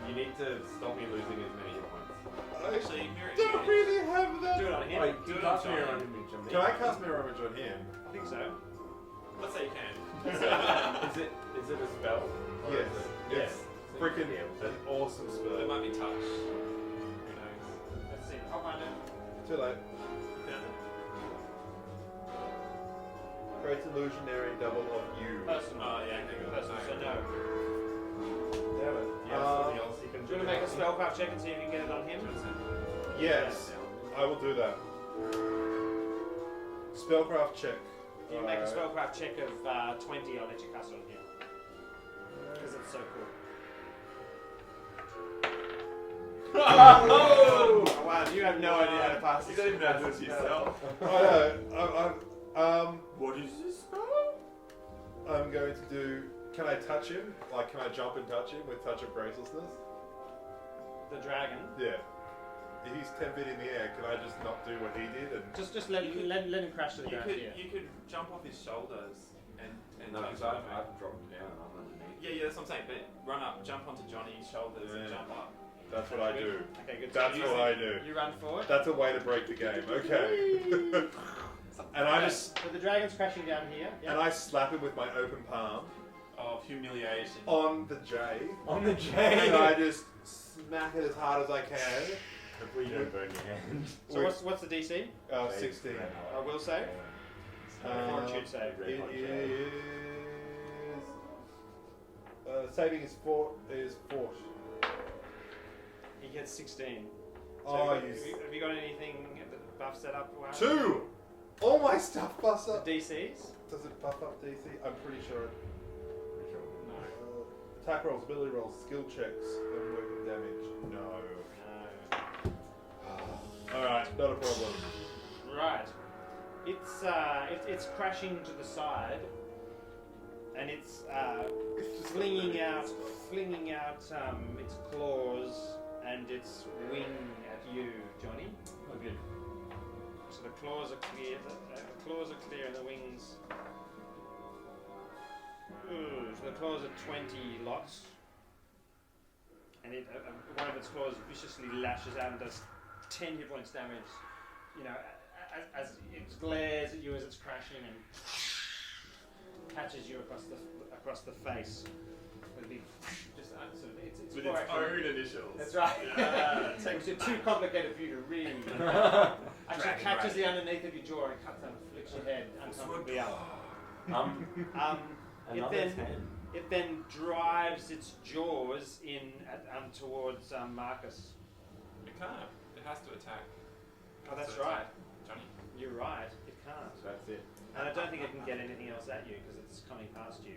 [SPEAKER 4] You need to stop me losing as many hit points.
[SPEAKER 2] Actually, mirror
[SPEAKER 3] I don't
[SPEAKER 2] image.
[SPEAKER 3] really have that.
[SPEAKER 1] Do it on him.
[SPEAKER 4] Wait,
[SPEAKER 2] do
[SPEAKER 4] you
[SPEAKER 2] it on
[SPEAKER 4] cast mirror
[SPEAKER 2] Johnny.
[SPEAKER 4] image on me?
[SPEAKER 3] Can I cast mirror image on him?
[SPEAKER 1] I think so.
[SPEAKER 2] Let's say you can.
[SPEAKER 4] Is it a spell? Or
[SPEAKER 3] Yes.
[SPEAKER 4] is it-
[SPEAKER 3] Yes.
[SPEAKER 4] So
[SPEAKER 3] freaking
[SPEAKER 4] Yeah,
[SPEAKER 3] an awesome
[SPEAKER 2] It
[SPEAKER 3] spell.
[SPEAKER 2] might be touch. Who knows?
[SPEAKER 1] Let's see. I'll find it.
[SPEAKER 3] Too late.
[SPEAKER 2] Found it.
[SPEAKER 3] Creates illusionary double of you.
[SPEAKER 1] Person.
[SPEAKER 2] Oh yeah, hang on.
[SPEAKER 1] Person. So no.
[SPEAKER 3] Damn it.
[SPEAKER 4] Yeah, something else you can
[SPEAKER 1] Do you want to make a spellcraft check and see if you can get it on him?
[SPEAKER 3] Yes, I will do that. Spellcraft check.
[SPEAKER 1] If you make a spellcraft check of 20, I'll let you cast it on him. Because it's so cool.
[SPEAKER 4] Oh!
[SPEAKER 1] Oh, wow, you have no idea how to pass
[SPEAKER 2] You
[SPEAKER 1] this.
[SPEAKER 2] don't even know how to do it yourself.
[SPEAKER 3] I know.
[SPEAKER 2] What is this spell?
[SPEAKER 3] I'm going to do. Can I touch him? Like, can I jump and touch him with touch of gracelessness?
[SPEAKER 1] The dragon.
[SPEAKER 3] Yeah. He's 10 feet in the air. Can I just not do what he did? And
[SPEAKER 1] Just let him crash to the ground here.
[SPEAKER 2] You could jump off his shoulders and
[SPEAKER 4] No,
[SPEAKER 2] touch
[SPEAKER 4] because
[SPEAKER 2] him.
[SPEAKER 4] I've dropped down. I'm underneath.
[SPEAKER 2] Yeah, that's what I'm saying. But run up, jump onto Johnny's shoulders and
[SPEAKER 3] Yeah.
[SPEAKER 2] jump up.
[SPEAKER 3] that's what I do.
[SPEAKER 1] Okay, good.
[SPEAKER 3] That's
[SPEAKER 1] So
[SPEAKER 3] what I do.
[SPEAKER 1] You run forward.
[SPEAKER 3] That's a way to break the game. Okay. And I just
[SPEAKER 1] So the dragon's crashing down here.
[SPEAKER 3] and I slap him with my open palm
[SPEAKER 2] Of humiliation.
[SPEAKER 3] on the J,
[SPEAKER 4] On the
[SPEAKER 3] and
[SPEAKER 4] J!
[SPEAKER 3] I just smack it as hard as I can.
[SPEAKER 4] Hopefully you don't burn your hand.
[SPEAKER 1] So what's the DC?
[SPEAKER 3] 16.
[SPEAKER 1] I will save. Fortitude save.
[SPEAKER 3] It is. Saving is 4.
[SPEAKER 1] He gets 16. So
[SPEAKER 3] Oh,
[SPEAKER 1] have,
[SPEAKER 3] you
[SPEAKER 1] have you got anything buff set up? Wow.
[SPEAKER 3] 2. All my stuff buffs up.
[SPEAKER 1] The DCs?
[SPEAKER 3] Does it buff up DC? I'm pretty sure.
[SPEAKER 1] No.
[SPEAKER 3] Attack rolls, ability rolls, skill checks, and weapon damage. No. Alright, not a problem.
[SPEAKER 1] Right. It's crashing to the side, and it's flinging out its claws and its wing at you, Johnny.
[SPEAKER 4] Oh, good.
[SPEAKER 1] So the claws are clear. The claws are clear, and the wings. Ooh, so the claws are 20 lots, and one of its claws viciously lashes out and does 10 hit points damage. You know, as it glares at you as it's crashing and catches you across the face. It'll be just sort of, it's
[SPEAKER 2] With
[SPEAKER 1] more
[SPEAKER 2] its
[SPEAKER 1] actually-
[SPEAKER 2] own initials.
[SPEAKER 1] That's right.
[SPEAKER 2] Yeah.
[SPEAKER 1] It makes it too complicated for you to read. Actually
[SPEAKER 2] Dragon
[SPEAKER 1] catches
[SPEAKER 2] Raid.
[SPEAKER 1] the underneath of your jaw and cuts and flicks your head uncomfortably up.
[SPEAKER 4] Another 10.
[SPEAKER 1] It then drives its jaws in towards Marcus.
[SPEAKER 2] It can't. It has to attack.
[SPEAKER 1] Oh, that's
[SPEAKER 2] So
[SPEAKER 1] right.
[SPEAKER 2] attack Johnny.
[SPEAKER 1] You're right. It can't.
[SPEAKER 4] So that's it.
[SPEAKER 1] And I don't think it can get anything else at you because it's coming past you.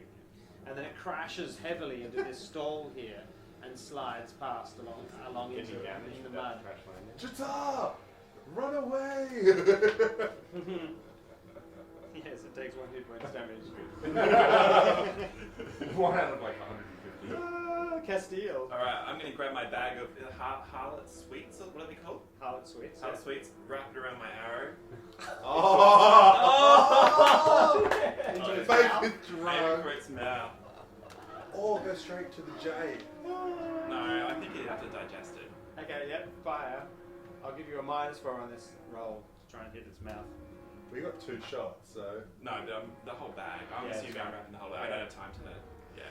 [SPEAKER 1] And then it crashes heavily into this stall here and slides past along into
[SPEAKER 4] Getting damage
[SPEAKER 1] in the
[SPEAKER 4] with
[SPEAKER 1] mud.
[SPEAKER 4] that crash landing.
[SPEAKER 3] Jata! Run away!
[SPEAKER 1] Yes, it takes 1 hit points damage.
[SPEAKER 4] One out of like 150.
[SPEAKER 1] Castile.
[SPEAKER 2] Alright, I'm going to grab my bag of harlot sweets, or what are they called?
[SPEAKER 1] Harlot sweets.
[SPEAKER 2] Harlot sweets, wrap it around my arrow.
[SPEAKER 3] Oh!
[SPEAKER 1] Into its
[SPEAKER 3] Make
[SPEAKER 1] mouth.
[SPEAKER 3] it
[SPEAKER 2] Aim
[SPEAKER 3] drunk.
[SPEAKER 2] for its mouth.
[SPEAKER 3] Or go straight to the J.
[SPEAKER 2] No, I think you'd have to digest it.
[SPEAKER 1] Okay, yep, fire. I'll give you a -4 on this roll to try and hit its mouth.
[SPEAKER 3] We got 2 shots, so.
[SPEAKER 2] No, the whole bag. I'm
[SPEAKER 1] Yeah,
[SPEAKER 2] assuming
[SPEAKER 1] that's
[SPEAKER 2] I'm
[SPEAKER 1] right.
[SPEAKER 2] wrapping the whole bag. I don't have time to yeah.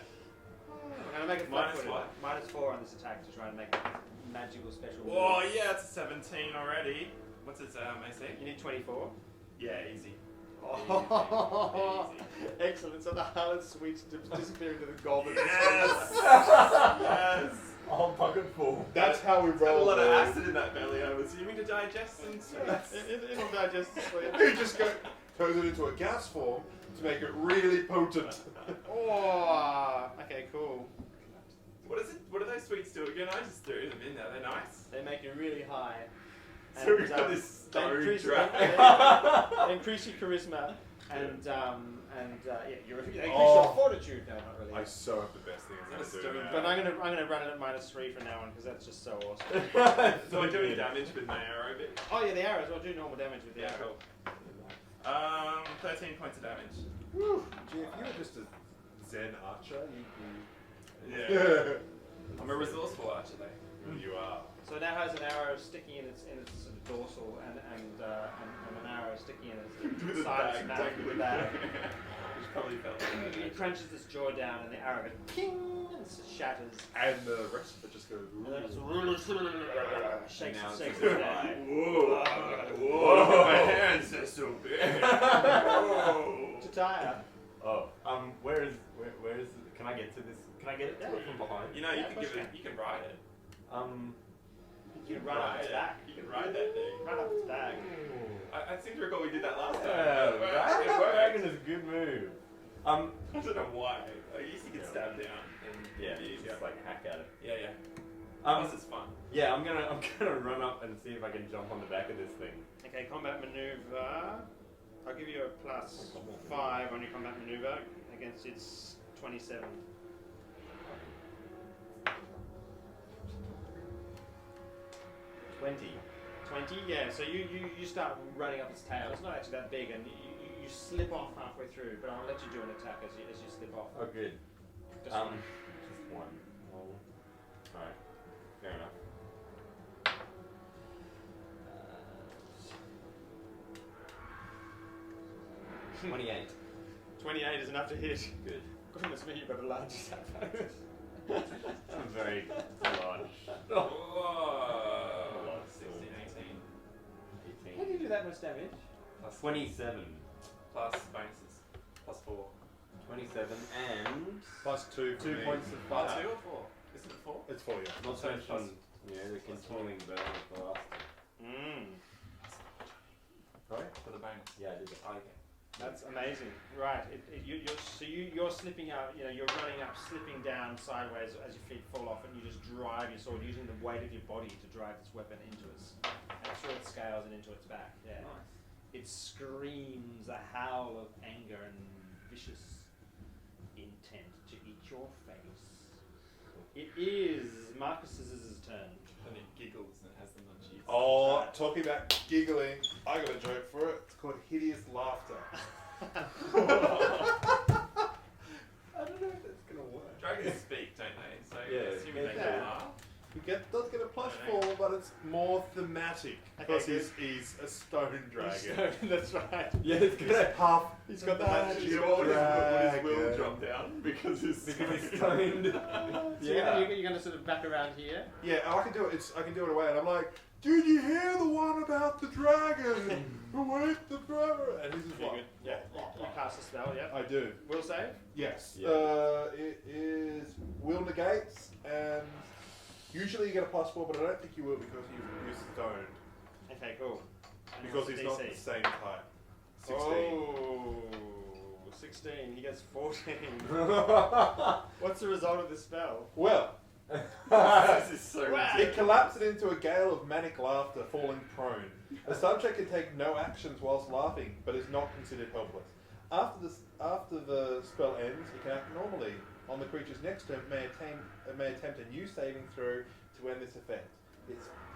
[SPEAKER 1] I'm going to make it
[SPEAKER 2] Minus
[SPEAKER 1] flat-footed.
[SPEAKER 2] what?
[SPEAKER 1] -4 on this attack to try and make a magical special
[SPEAKER 2] Oh
[SPEAKER 1] move.
[SPEAKER 2] yeah, it's a 17 already. What's its AC?
[SPEAKER 1] You need 24.
[SPEAKER 2] Yeah, easy.
[SPEAKER 1] Oh, excellent. So the harlot sweets disappear into the goblin.
[SPEAKER 2] Yes! Yes!
[SPEAKER 4] A whole bucket full.
[SPEAKER 3] That's how we
[SPEAKER 2] Had a
[SPEAKER 3] roll.
[SPEAKER 2] lot of
[SPEAKER 3] boys.
[SPEAKER 2] acid in that belly, I'm assuming, to digest some sweets.
[SPEAKER 1] It'll digest the sweet.
[SPEAKER 3] You just turns it into a gas form to make it really potent.
[SPEAKER 1] Oh, okay, cool.
[SPEAKER 2] What is it? What do those sweets do again? I just threw them in there. They're nice.
[SPEAKER 1] They make you really high.
[SPEAKER 2] So we've got this
[SPEAKER 1] they
[SPEAKER 2] stone
[SPEAKER 1] increase,
[SPEAKER 2] dragon.
[SPEAKER 1] they increase your charisma and yeah, they increase your
[SPEAKER 3] Oh.
[SPEAKER 1] fortitude. No, not really.
[SPEAKER 3] I so have the best thing I'm
[SPEAKER 2] Is that a
[SPEAKER 3] going to do.
[SPEAKER 2] stone?
[SPEAKER 1] But I'm gonna run it at -3 from now on because that's just so awesome.
[SPEAKER 2] So I'm doing damage with my arrow bit.
[SPEAKER 1] Oh yeah, the arrows. I'll do normal damage with the
[SPEAKER 2] Yeah,
[SPEAKER 1] arrow.
[SPEAKER 2] cool. 13 points of damage.
[SPEAKER 3] Whew. Gee, if you were just a Zen archer, you'd be.
[SPEAKER 2] Yeah. I'm a resourceful archer though.
[SPEAKER 3] You are.
[SPEAKER 1] So it now has an arrow sticking in its sort of dorsal and an arrow sticking in its side of its mouth with a bag.
[SPEAKER 2] Which probably felt
[SPEAKER 1] It crunches its jaw down and the arrow goes ping and shatters.
[SPEAKER 3] And the rest of it just goes.
[SPEAKER 1] And then it shakes
[SPEAKER 2] Now
[SPEAKER 1] and
[SPEAKER 2] it's
[SPEAKER 1] shakes
[SPEAKER 2] just
[SPEAKER 1] its
[SPEAKER 2] like,
[SPEAKER 1] head.
[SPEAKER 2] Whoa, my hands are so big.
[SPEAKER 1] Tataya.
[SPEAKER 4] Oh, where is can I get to this? Can I get it to it from behind?
[SPEAKER 2] You know,
[SPEAKER 1] Yeah,
[SPEAKER 2] you can ride it.
[SPEAKER 1] You can run up its back.
[SPEAKER 2] You can ride that thing.
[SPEAKER 1] Run up its back.
[SPEAKER 2] I seem to recall we did that last time.
[SPEAKER 4] Yeah,
[SPEAKER 2] It
[SPEAKER 4] dragon
[SPEAKER 2] worked.
[SPEAKER 4] is a good move.
[SPEAKER 2] I don't know why. I used to get stabbed down and
[SPEAKER 4] Yeah,
[SPEAKER 2] be easier.
[SPEAKER 4] just like hack at it.
[SPEAKER 2] Yeah. Plus it's fun.
[SPEAKER 4] Yeah, I'm gonna run up and see if I can jump on the back of this thing.
[SPEAKER 1] Okay, combat maneuver. I'll give you a +5 on your combat maneuver against its 27.
[SPEAKER 4] 20.
[SPEAKER 1] 20, yeah. So you start running up its tail. It's not actually that big, and you slip off halfway through. But I'll let you do an attack as you slip off.
[SPEAKER 4] Oh, good.
[SPEAKER 1] Just one.
[SPEAKER 4] Just one. Well, alright. Fair enough. 28.
[SPEAKER 1] 28 is enough to hit.
[SPEAKER 4] Good.
[SPEAKER 1] Goodness me, you've got a large attack.
[SPEAKER 4] I'm very large.
[SPEAKER 2] Whoa. 16, 18.
[SPEAKER 1] How do you do that much damage?
[SPEAKER 2] Plus
[SPEAKER 4] 27.
[SPEAKER 2] Plus bonuses. Plus 4.
[SPEAKER 4] 27 and
[SPEAKER 3] +2 for
[SPEAKER 4] 2
[SPEAKER 3] me.
[SPEAKER 4] points of
[SPEAKER 2] Plus
[SPEAKER 4] fire.
[SPEAKER 2] 2 or 4? Isn't it 4?
[SPEAKER 3] It's 4, yeah.
[SPEAKER 4] Not
[SPEAKER 2] So
[SPEAKER 4] so
[SPEAKER 2] it's
[SPEAKER 4] much
[SPEAKER 2] plus-
[SPEAKER 4] the continuing burn of the last. Right?
[SPEAKER 2] For the bonus.
[SPEAKER 4] Yeah, I did it.
[SPEAKER 2] Oh, okay.
[SPEAKER 1] That's amazing. Right. You're slipping out. You're running up, slipping down sideways as your feet fall off, and you just drive your sword using the weight of your body to drive this weapon into its through its scales and into its back. Yeah.
[SPEAKER 4] Nice.
[SPEAKER 1] It screams a howl of anger and vicious intent to eat your face. It is Marcus's turn.
[SPEAKER 2] And it giggles and has the munchies.
[SPEAKER 3] Oh, talking about giggling, I got a joke for it. It's called hideous laughter.
[SPEAKER 1] I don't know if that's gonna work.
[SPEAKER 2] Dragons speak, don't they? So
[SPEAKER 4] Yeah,
[SPEAKER 2] assuming they
[SPEAKER 3] yeah.
[SPEAKER 2] can laugh.
[SPEAKER 3] You does get a +4, but it's more thematic because
[SPEAKER 1] Okay,
[SPEAKER 3] he's a stone dragon.
[SPEAKER 1] That's right.
[SPEAKER 4] Yeah, it's
[SPEAKER 3] He's
[SPEAKER 4] good.
[SPEAKER 3] half.
[SPEAKER 1] He's got the
[SPEAKER 3] magic
[SPEAKER 1] magic.
[SPEAKER 2] You always
[SPEAKER 3] dragon.
[SPEAKER 2] will drop down because he's
[SPEAKER 4] Because he's stoned.
[SPEAKER 1] So
[SPEAKER 4] Yeah.
[SPEAKER 1] you're gonna sort of back around here.
[SPEAKER 3] Yeah, I can do it. I can do it away, and I'm like, did you hear the one about the dragon who ate the brother? And he's just
[SPEAKER 1] Very
[SPEAKER 3] like,
[SPEAKER 1] good. Yeah. You cast a spell. Yeah.
[SPEAKER 3] I do.
[SPEAKER 1] Will save.
[SPEAKER 3] Yes.
[SPEAKER 4] Yeah.
[SPEAKER 3] It is will negates, and usually you get a +4, but I don't think you will because you're stoned.
[SPEAKER 1] Okay. Cool. And
[SPEAKER 3] Because
[SPEAKER 1] what's
[SPEAKER 3] he's
[SPEAKER 1] the
[SPEAKER 3] not
[SPEAKER 1] DC?
[SPEAKER 3] the same type. 16.
[SPEAKER 1] Oh, 16. He gets 14. What's the result of this spell?
[SPEAKER 3] Well,
[SPEAKER 2] This is so
[SPEAKER 1] Wow.
[SPEAKER 3] it collapsed into a gale of manic laughter, falling prone. The subject can take no actions whilst laughing, but is not considered helpless. After the spell ends, it can act normally. On the creature's next turn, may attempt a new saving throw to end this effect.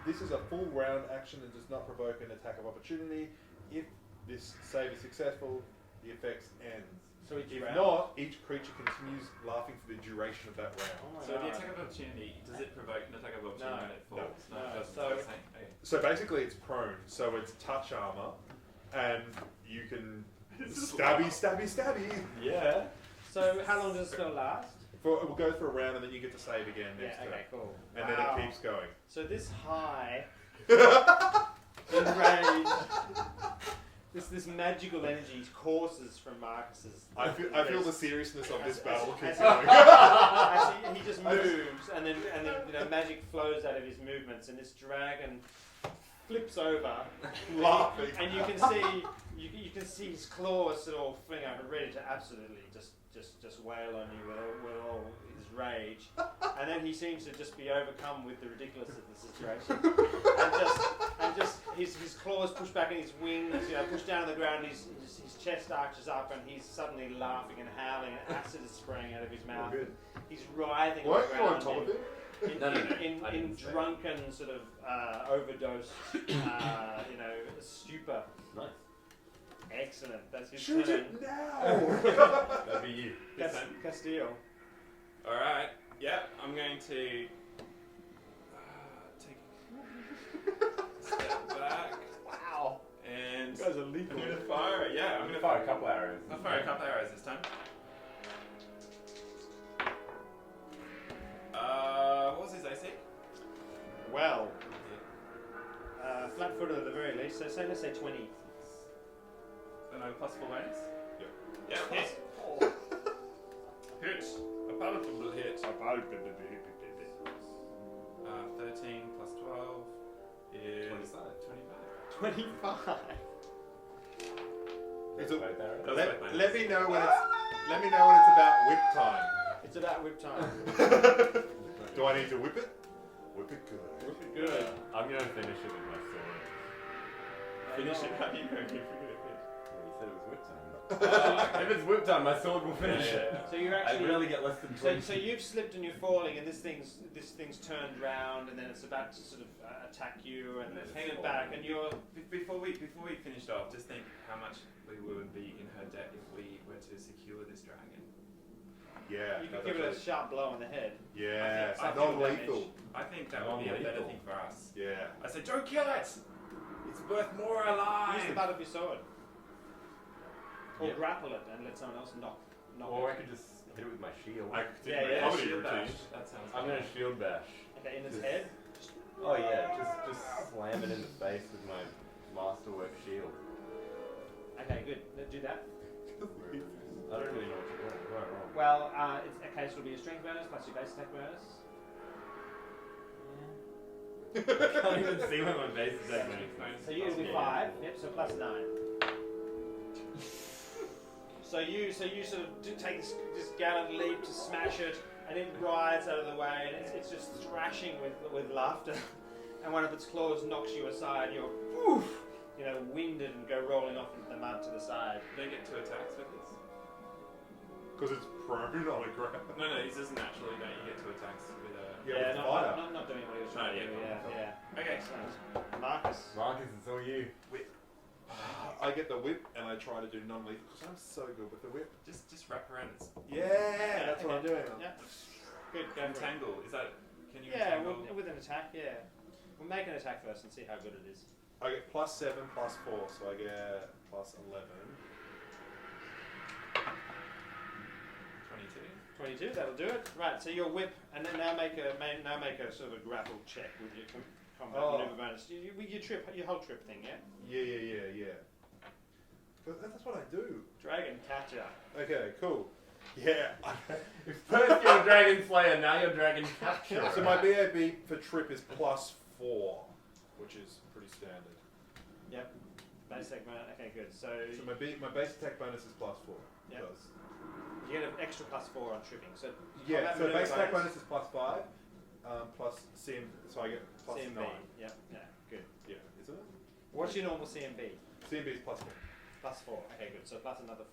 [SPEAKER 3] This is a full round action and does not provoke an attack of opportunity. If this save is successful, the effect ends.
[SPEAKER 1] So each
[SPEAKER 3] If
[SPEAKER 1] round?
[SPEAKER 3] not, each creature continues laughing for the duration of that round.
[SPEAKER 1] Oh my
[SPEAKER 2] So the
[SPEAKER 1] God.
[SPEAKER 2] attack of opportunity, does it provoke an attack of opportunity
[SPEAKER 1] No.
[SPEAKER 2] when it falls?
[SPEAKER 1] No.
[SPEAKER 2] it doesn't.
[SPEAKER 1] So-
[SPEAKER 2] It's the same. Okay.
[SPEAKER 3] So basically, it's prone. So it's touch armor, and you can stabby.
[SPEAKER 4] Yeah.
[SPEAKER 1] So how long does the spell last?
[SPEAKER 3] It will go for a round, and then you get to save again next
[SPEAKER 1] Yeah.
[SPEAKER 3] turn,
[SPEAKER 1] Okay. Cool.
[SPEAKER 3] and
[SPEAKER 1] Wow.
[SPEAKER 3] then it keeps going.
[SPEAKER 1] So this high enraged, this magical energy courses from Marcus's.
[SPEAKER 3] I feel the seriousness of this battle keeps
[SPEAKER 1] as-
[SPEAKER 3] going.
[SPEAKER 1] As he just moves, and then magic flows out of his movements, and this dragon flips over,
[SPEAKER 3] Laughing.
[SPEAKER 1] and you can see his claws sort of fling out, ready to absolutely just wail on you with all his rage, and then he seems to just be overcome with the ridiculousness of the situation, and just his claws push back and his wings push down on the ground. His chest arches up, and he's suddenly laughing and howling, and acid is spraying out of his mouth.
[SPEAKER 3] good.
[SPEAKER 1] He's writhing on
[SPEAKER 3] Weren't
[SPEAKER 1] the
[SPEAKER 3] you on
[SPEAKER 1] ground
[SPEAKER 3] top of it?
[SPEAKER 4] No. I
[SPEAKER 1] in
[SPEAKER 4] didn't say.
[SPEAKER 1] drunken sort of overdose, stupor.
[SPEAKER 4] Nice.
[SPEAKER 1] Excellent. That's his
[SPEAKER 3] Shoot
[SPEAKER 1] turn.
[SPEAKER 3] it now!
[SPEAKER 4] That'd be you.
[SPEAKER 1] Castillo.
[SPEAKER 2] Alright, yeah, I'm going to take.
[SPEAKER 4] guys are lethal.
[SPEAKER 2] I'm gonna fire it. Yeah, I'm gonna
[SPEAKER 5] Fire a couple arrows.
[SPEAKER 2] I'll fire a couple arrows this time. What was his AC?
[SPEAKER 1] Well, flat-footed at the very least. So say, let's say 20.
[SPEAKER 2] And I plus 4 bonus?
[SPEAKER 3] Yep.
[SPEAKER 2] Yeah, hit. Hit. A palatable hit. 13 plus 12 is 25.
[SPEAKER 1] 25.
[SPEAKER 3] Is it-
[SPEAKER 5] Both arrows.
[SPEAKER 2] Does
[SPEAKER 3] let,
[SPEAKER 2] both bonus.
[SPEAKER 3] let me know when it's about whip time.
[SPEAKER 1] It's about whip time.
[SPEAKER 3] Do I need to whip it? Whip it good.
[SPEAKER 1] Whip it good.
[SPEAKER 4] I'm gonna finish it with my sword.
[SPEAKER 2] Finish it. How do you know you're pretty good?
[SPEAKER 4] Well, you said it was whip time. If it's whip time, my sword will finish it.
[SPEAKER 1] So you're
[SPEAKER 4] I
[SPEAKER 1] actually.
[SPEAKER 4] really get less than 20.
[SPEAKER 1] So you've slipped and you're falling, and this thing's turned round, and then it's about to sort of attack you, and it's hanging back, and you're.
[SPEAKER 2] Before we finished off, just think how much we would be in her debt if we were to secure this dragon.
[SPEAKER 3] Yeah.
[SPEAKER 1] You could
[SPEAKER 3] that's
[SPEAKER 1] give it a
[SPEAKER 3] actually-
[SPEAKER 1] sharp blow on the head.
[SPEAKER 3] Yeah.
[SPEAKER 1] I think
[SPEAKER 3] Non-lethal.
[SPEAKER 2] I think that would be a better thing for us.
[SPEAKER 3] Yeah.
[SPEAKER 2] I said, don't kill it! It's worth more
[SPEAKER 1] Use the
[SPEAKER 2] alive!
[SPEAKER 1] butt of your sword, or
[SPEAKER 4] Yeah.
[SPEAKER 1] grapple it and let someone else knock
[SPEAKER 4] Or I
[SPEAKER 1] it.
[SPEAKER 4] could just hit it with my shield.
[SPEAKER 3] I
[SPEAKER 1] Yeah, yeah.
[SPEAKER 3] comedy
[SPEAKER 2] Shield
[SPEAKER 3] routine.
[SPEAKER 2] bash. That sounds
[SPEAKER 4] I'm
[SPEAKER 2] good.
[SPEAKER 4] gonna shield bash.
[SPEAKER 1] Okay, in its
[SPEAKER 4] Just-
[SPEAKER 1] head.
[SPEAKER 4] Oh yeah, just slam it in the face with my masterwork shield.
[SPEAKER 1] Okay, good. Let's do that.
[SPEAKER 4] I don't really know what to do. Right, wrong.
[SPEAKER 1] Well, it's okay. So it'll be a strength bonus plus your base attack bonus.
[SPEAKER 4] I can't even see what my base attack is.
[SPEAKER 1] So you'll be 5. Yep. So plus 9. So you sort of do take this gallant leap to smash it, and it rides out of the way, and it's just thrashing with laughter. And one of its claws knocks you aside. You're woof, winded and go rolling off into the mud to the side.
[SPEAKER 2] Don't get 2 attacks with this.
[SPEAKER 3] Because it's prone on the ground.
[SPEAKER 2] No, this is naturally, don't you get 2 attacks with a...
[SPEAKER 3] Yeah, with fire.
[SPEAKER 1] not doing what he was trying to do. Yeah.
[SPEAKER 2] Okay.
[SPEAKER 1] Excellent. Marcus.
[SPEAKER 4] Marcus, it's all you.
[SPEAKER 3] I get the whip and I try to do non-lethal because I'm so good with the whip.
[SPEAKER 2] Just wrap around its...
[SPEAKER 3] Yeah, that's what I'm doing.
[SPEAKER 1] Yeah. Good. Go for it.
[SPEAKER 2] Entangle. Is that... Can you
[SPEAKER 1] Yeah,
[SPEAKER 2] entangle?
[SPEAKER 1] with an attack. Yeah. We'll make an attack first and see how good it is.
[SPEAKER 3] I get plus 7, plus 4, so I get plus 11.
[SPEAKER 2] 22.
[SPEAKER 1] 22. That'll do it. Right. So your whip, and then now make a sort of a grapple check with your combat maneuver bonus. Your whole trip thing. Yeah.
[SPEAKER 3] Yeah. But that's what I do.
[SPEAKER 1] Dragon catcher.
[SPEAKER 3] Okay, cool. Yeah.
[SPEAKER 4] First you're a dragon slayer, now you're dragon capturer.
[SPEAKER 3] So my BAB for trip is plus 4, which is pretty standard.
[SPEAKER 1] Yep. Base attack bonus. Okay, good. So
[SPEAKER 3] So my base attack bonus is plus 4.
[SPEAKER 1] Yep.
[SPEAKER 3] Does.
[SPEAKER 1] you get an extra plus 4 on tripping. So
[SPEAKER 3] Yeah,
[SPEAKER 1] combat
[SPEAKER 3] so
[SPEAKER 1] maneuver
[SPEAKER 3] base attack bonus is plus 5, plus CM, so I get plus
[SPEAKER 1] CMB.
[SPEAKER 3] 9.
[SPEAKER 1] Yep. Yeah. Good.
[SPEAKER 3] Yeah, isn't it?
[SPEAKER 1] What's your normal CMB?
[SPEAKER 3] CMB is plus 4.
[SPEAKER 1] Plus 4. Okay, good. So plus another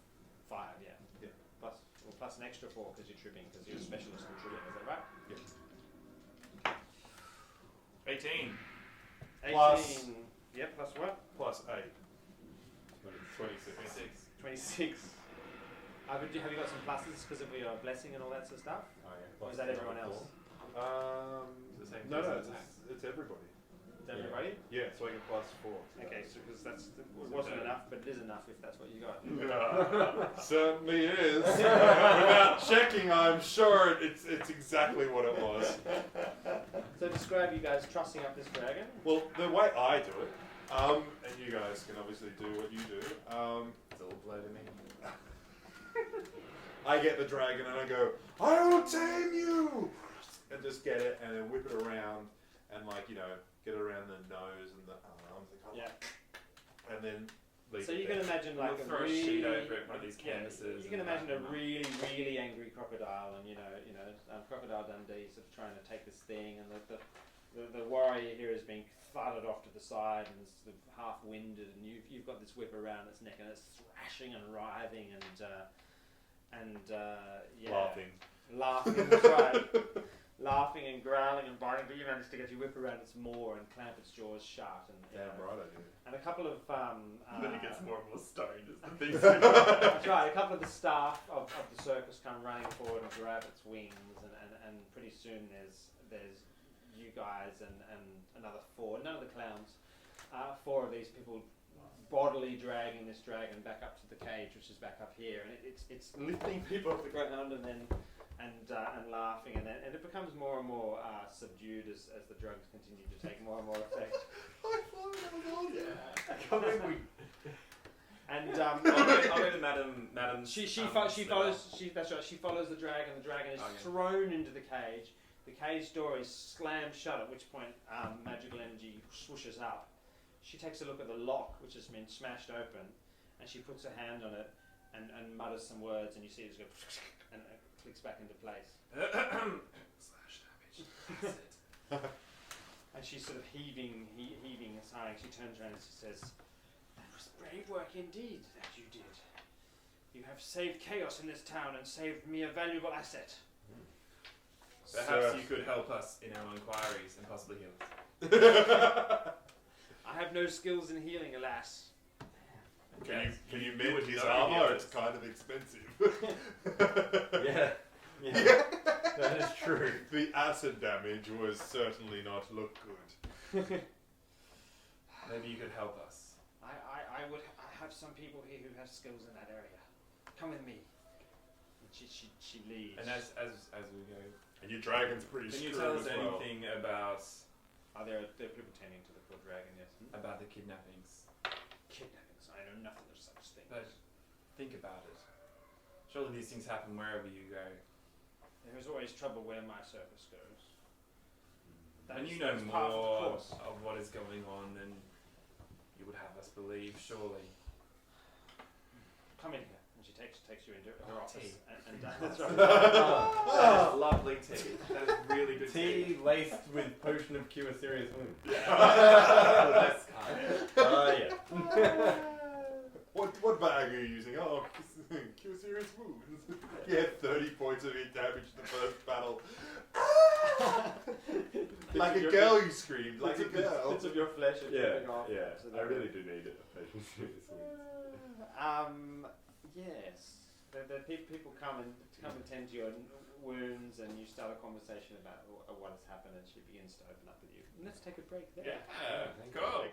[SPEAKER 1] 5. Yeah.
[SPEAKER 3] Yeah.
[SPEAKER 1] Plus an extra 4 because you're tripping, because you're a specialist in tripping. Is that right?
[SPEAKER 2] 18.
[SPEAKER 1] 18.
[SPEAKER 3] Plus-
[SPEAKER 1] Yep. Plus what?
[SPEAKER 3] Plus 8.
[SPEAKER 2] 26.
[SPEAKER 1] 26. Have you got some pluses because of your blessing and all that sort of stuff?
[SPEAKER 4] Oh, yeah.
[SPEAKER 1] Or is that everyone else?
[SPEAKER 2] It's the same
[SPEAKER 3] No,
[SPEAKER 2] person attack.
[SPEAKER 3] it's everybody.
[SPEAKER 1] Is that everybody?
[SPEAKER 3] Yeah, so I get plus 4.
[SPEAKER 1] Okay, so because it wasn't enough, but it is enough if that's what you got.
[SPEAKER 3] Certainly is. Without checking, I'm sure it's exactly what it was.
[SPEAKER 1] So describe you guys trussing up this dragon.
[SPEAKER 3] Well, the way I do it, and you guys can obviously do what you do.
[SPEAKER 4] It's all blow to me.
[SPEAKER 3] I get the dragon and I go, I will tame you, and just get it and then whip it around and get it around the nose and the arms and
[SPEAKER 1] Yeah.
[SPEAKER 3] and then leave
[SPEAKER 1] So
[SPEAKER 3] it
[SPEAKER 1] you
[SPEAKER 3] there.
[SPEAKER 1] can imagine like
[SPEAKER 2] We'll
[SPEAKER 1] a
[SPEAKER 2] throw a
[SPEAKER 1] really,
[SPEAKER 2] sheet over it, one of these canvases.
[SPEAKER 1] You can
[SPEAKER 2] and
[SPEAKER 1] imagine a
[SPEAKER 2] wrap them up.
[SPEAKER 1] really, really angry crocodile, and Crocodile Dundee sort of trying to take this thing, and the warrior here is being thudded off to the side and is sort of half-winded, and you've got this whip around its neck, and it's thrashing and writhing and laughing. That's right. Laughing and growling and biting, but you manage to get your whip around its maw and clamp its jaws shut, and
[SPEAKER 3] Damn right I do.
[SPEAKER 1] and a couple of
[SPEAKER 2] Then it gets more and more stoned as the thing's
[SPEAKER 1] that's right. A couple of the staff of the circus come running forward and grab its wings, and pretty soon there's you guys and another 4. None of the clowns. 4 of these people bodily dragging this dragon back up to the cage, which is back up here, and it's lifting people off the ground and then and laughing, and it becomes more and more subdued as the drugs continue to take more and more effect.
[SPEAKER 3] I thought that was awesome.
[SPEAKER 4] I can't believe we.
[SPEAKER 1] And
[SPEAKER 2] I'll go to Madam.
[SPEAKER 1] she follows the dragon. The dragon is thrown into the cage. The cage door is slammed shut, at which point magical energy swooshes up. She takes a look at the lock, which has been smashed open, and she puts her hand on it and mutters some words, and you see it just go and it clicks back into place.
[SPEAKER 2] Slash damage. That's it.
[SPEAKER 1] And she's sort of heaving and sighing. She turns around and she says, "That was brave work indeed that you did. You have saved chaos in this town and saved me a valuable asset."
[SPEAKER 2] Perhaps you could help us in our inquiries and possibly heal us.
[SPEAKER 1] I have no skills in healing, alas.
[SPEAKER 3] Can you
[SPEAKER 2] would
[SPEAKER 3] mend his
[SPEAKER 2] know
[SPEAKER 3] armor?
[SPEAKER 2] healers.
[SPEAKER 3] It's kind of expensive.
[SPEAKER 4] Yeah. That is true.
[SPEAKER 3] The acid damage was certainly not look good.
[SPEAKER 2] Maybe you could help us.
[SPEAKER 1] I have some people here who have skills in that area. Come with me. And she leaves.
[SPEAKER 2] And as we go,
[SPEAKER 3] And your dragon's pretty
[SPEAKER 2] can you
[SPEAKER 3] screwed
[SPEAKER 2] tell us
[SPEAKER 3] as well.
[SPEAKER 2] anything about
[SPEAKER 1] There are people tending to the poor dragon, yes.
[SPEAKER 2] about the kidnappings?
[SPEAKER 1] Kidnappings. I know nothing of such things.
[SPEAKER 2] But think about it. Surely these things happen wherever you go.
[SPEAKER 1] There is always trouble where my circus goes.
[SPEAKER 2] And you
[SPEAKER 1] That
[SPEAKER 2] know
[SPEAKER 1] is part of the
[SPEAKER 2] more
[SPEAKER 1] course.
[SPEAKER 2] of what is going on than you would have us believe, surely.
[SPEAKER 1] Come in here. And she takes you into her
[SPEAKER 2] Oh,
[SPEAKER 1] office.
[SPEAKER 2] tea.
[SPEAKER 1] And that's right.
[SPEAKER 2] That is lovely tea. That is really good
[SPEAKER 4] Tea laced with potion of cure serious wounds.
[SPEAKER 2] That's kind.
[SPEAKER 4] Yeah.
[SPEAKER 3] What bag are you using? Oh, cure serious wounds. Yeah, 30 points of hit damage the first battle. Like a girl, you screamed. Like a girl.
[SPEAKER 1] Bits of your flesh are dripping off.
[SPEAKER 4] Yeah.
[SPEAKER 1] So
[SPEAKER 4] I really do need it. Potion of serious wounds.
[SPEAKER 1] Yes. The people come and tend to your wounds, and you start a conversation about what has happened, and she begins to open up with you. Let's take a break there.
[SPEAKER 2] Yeah, cool.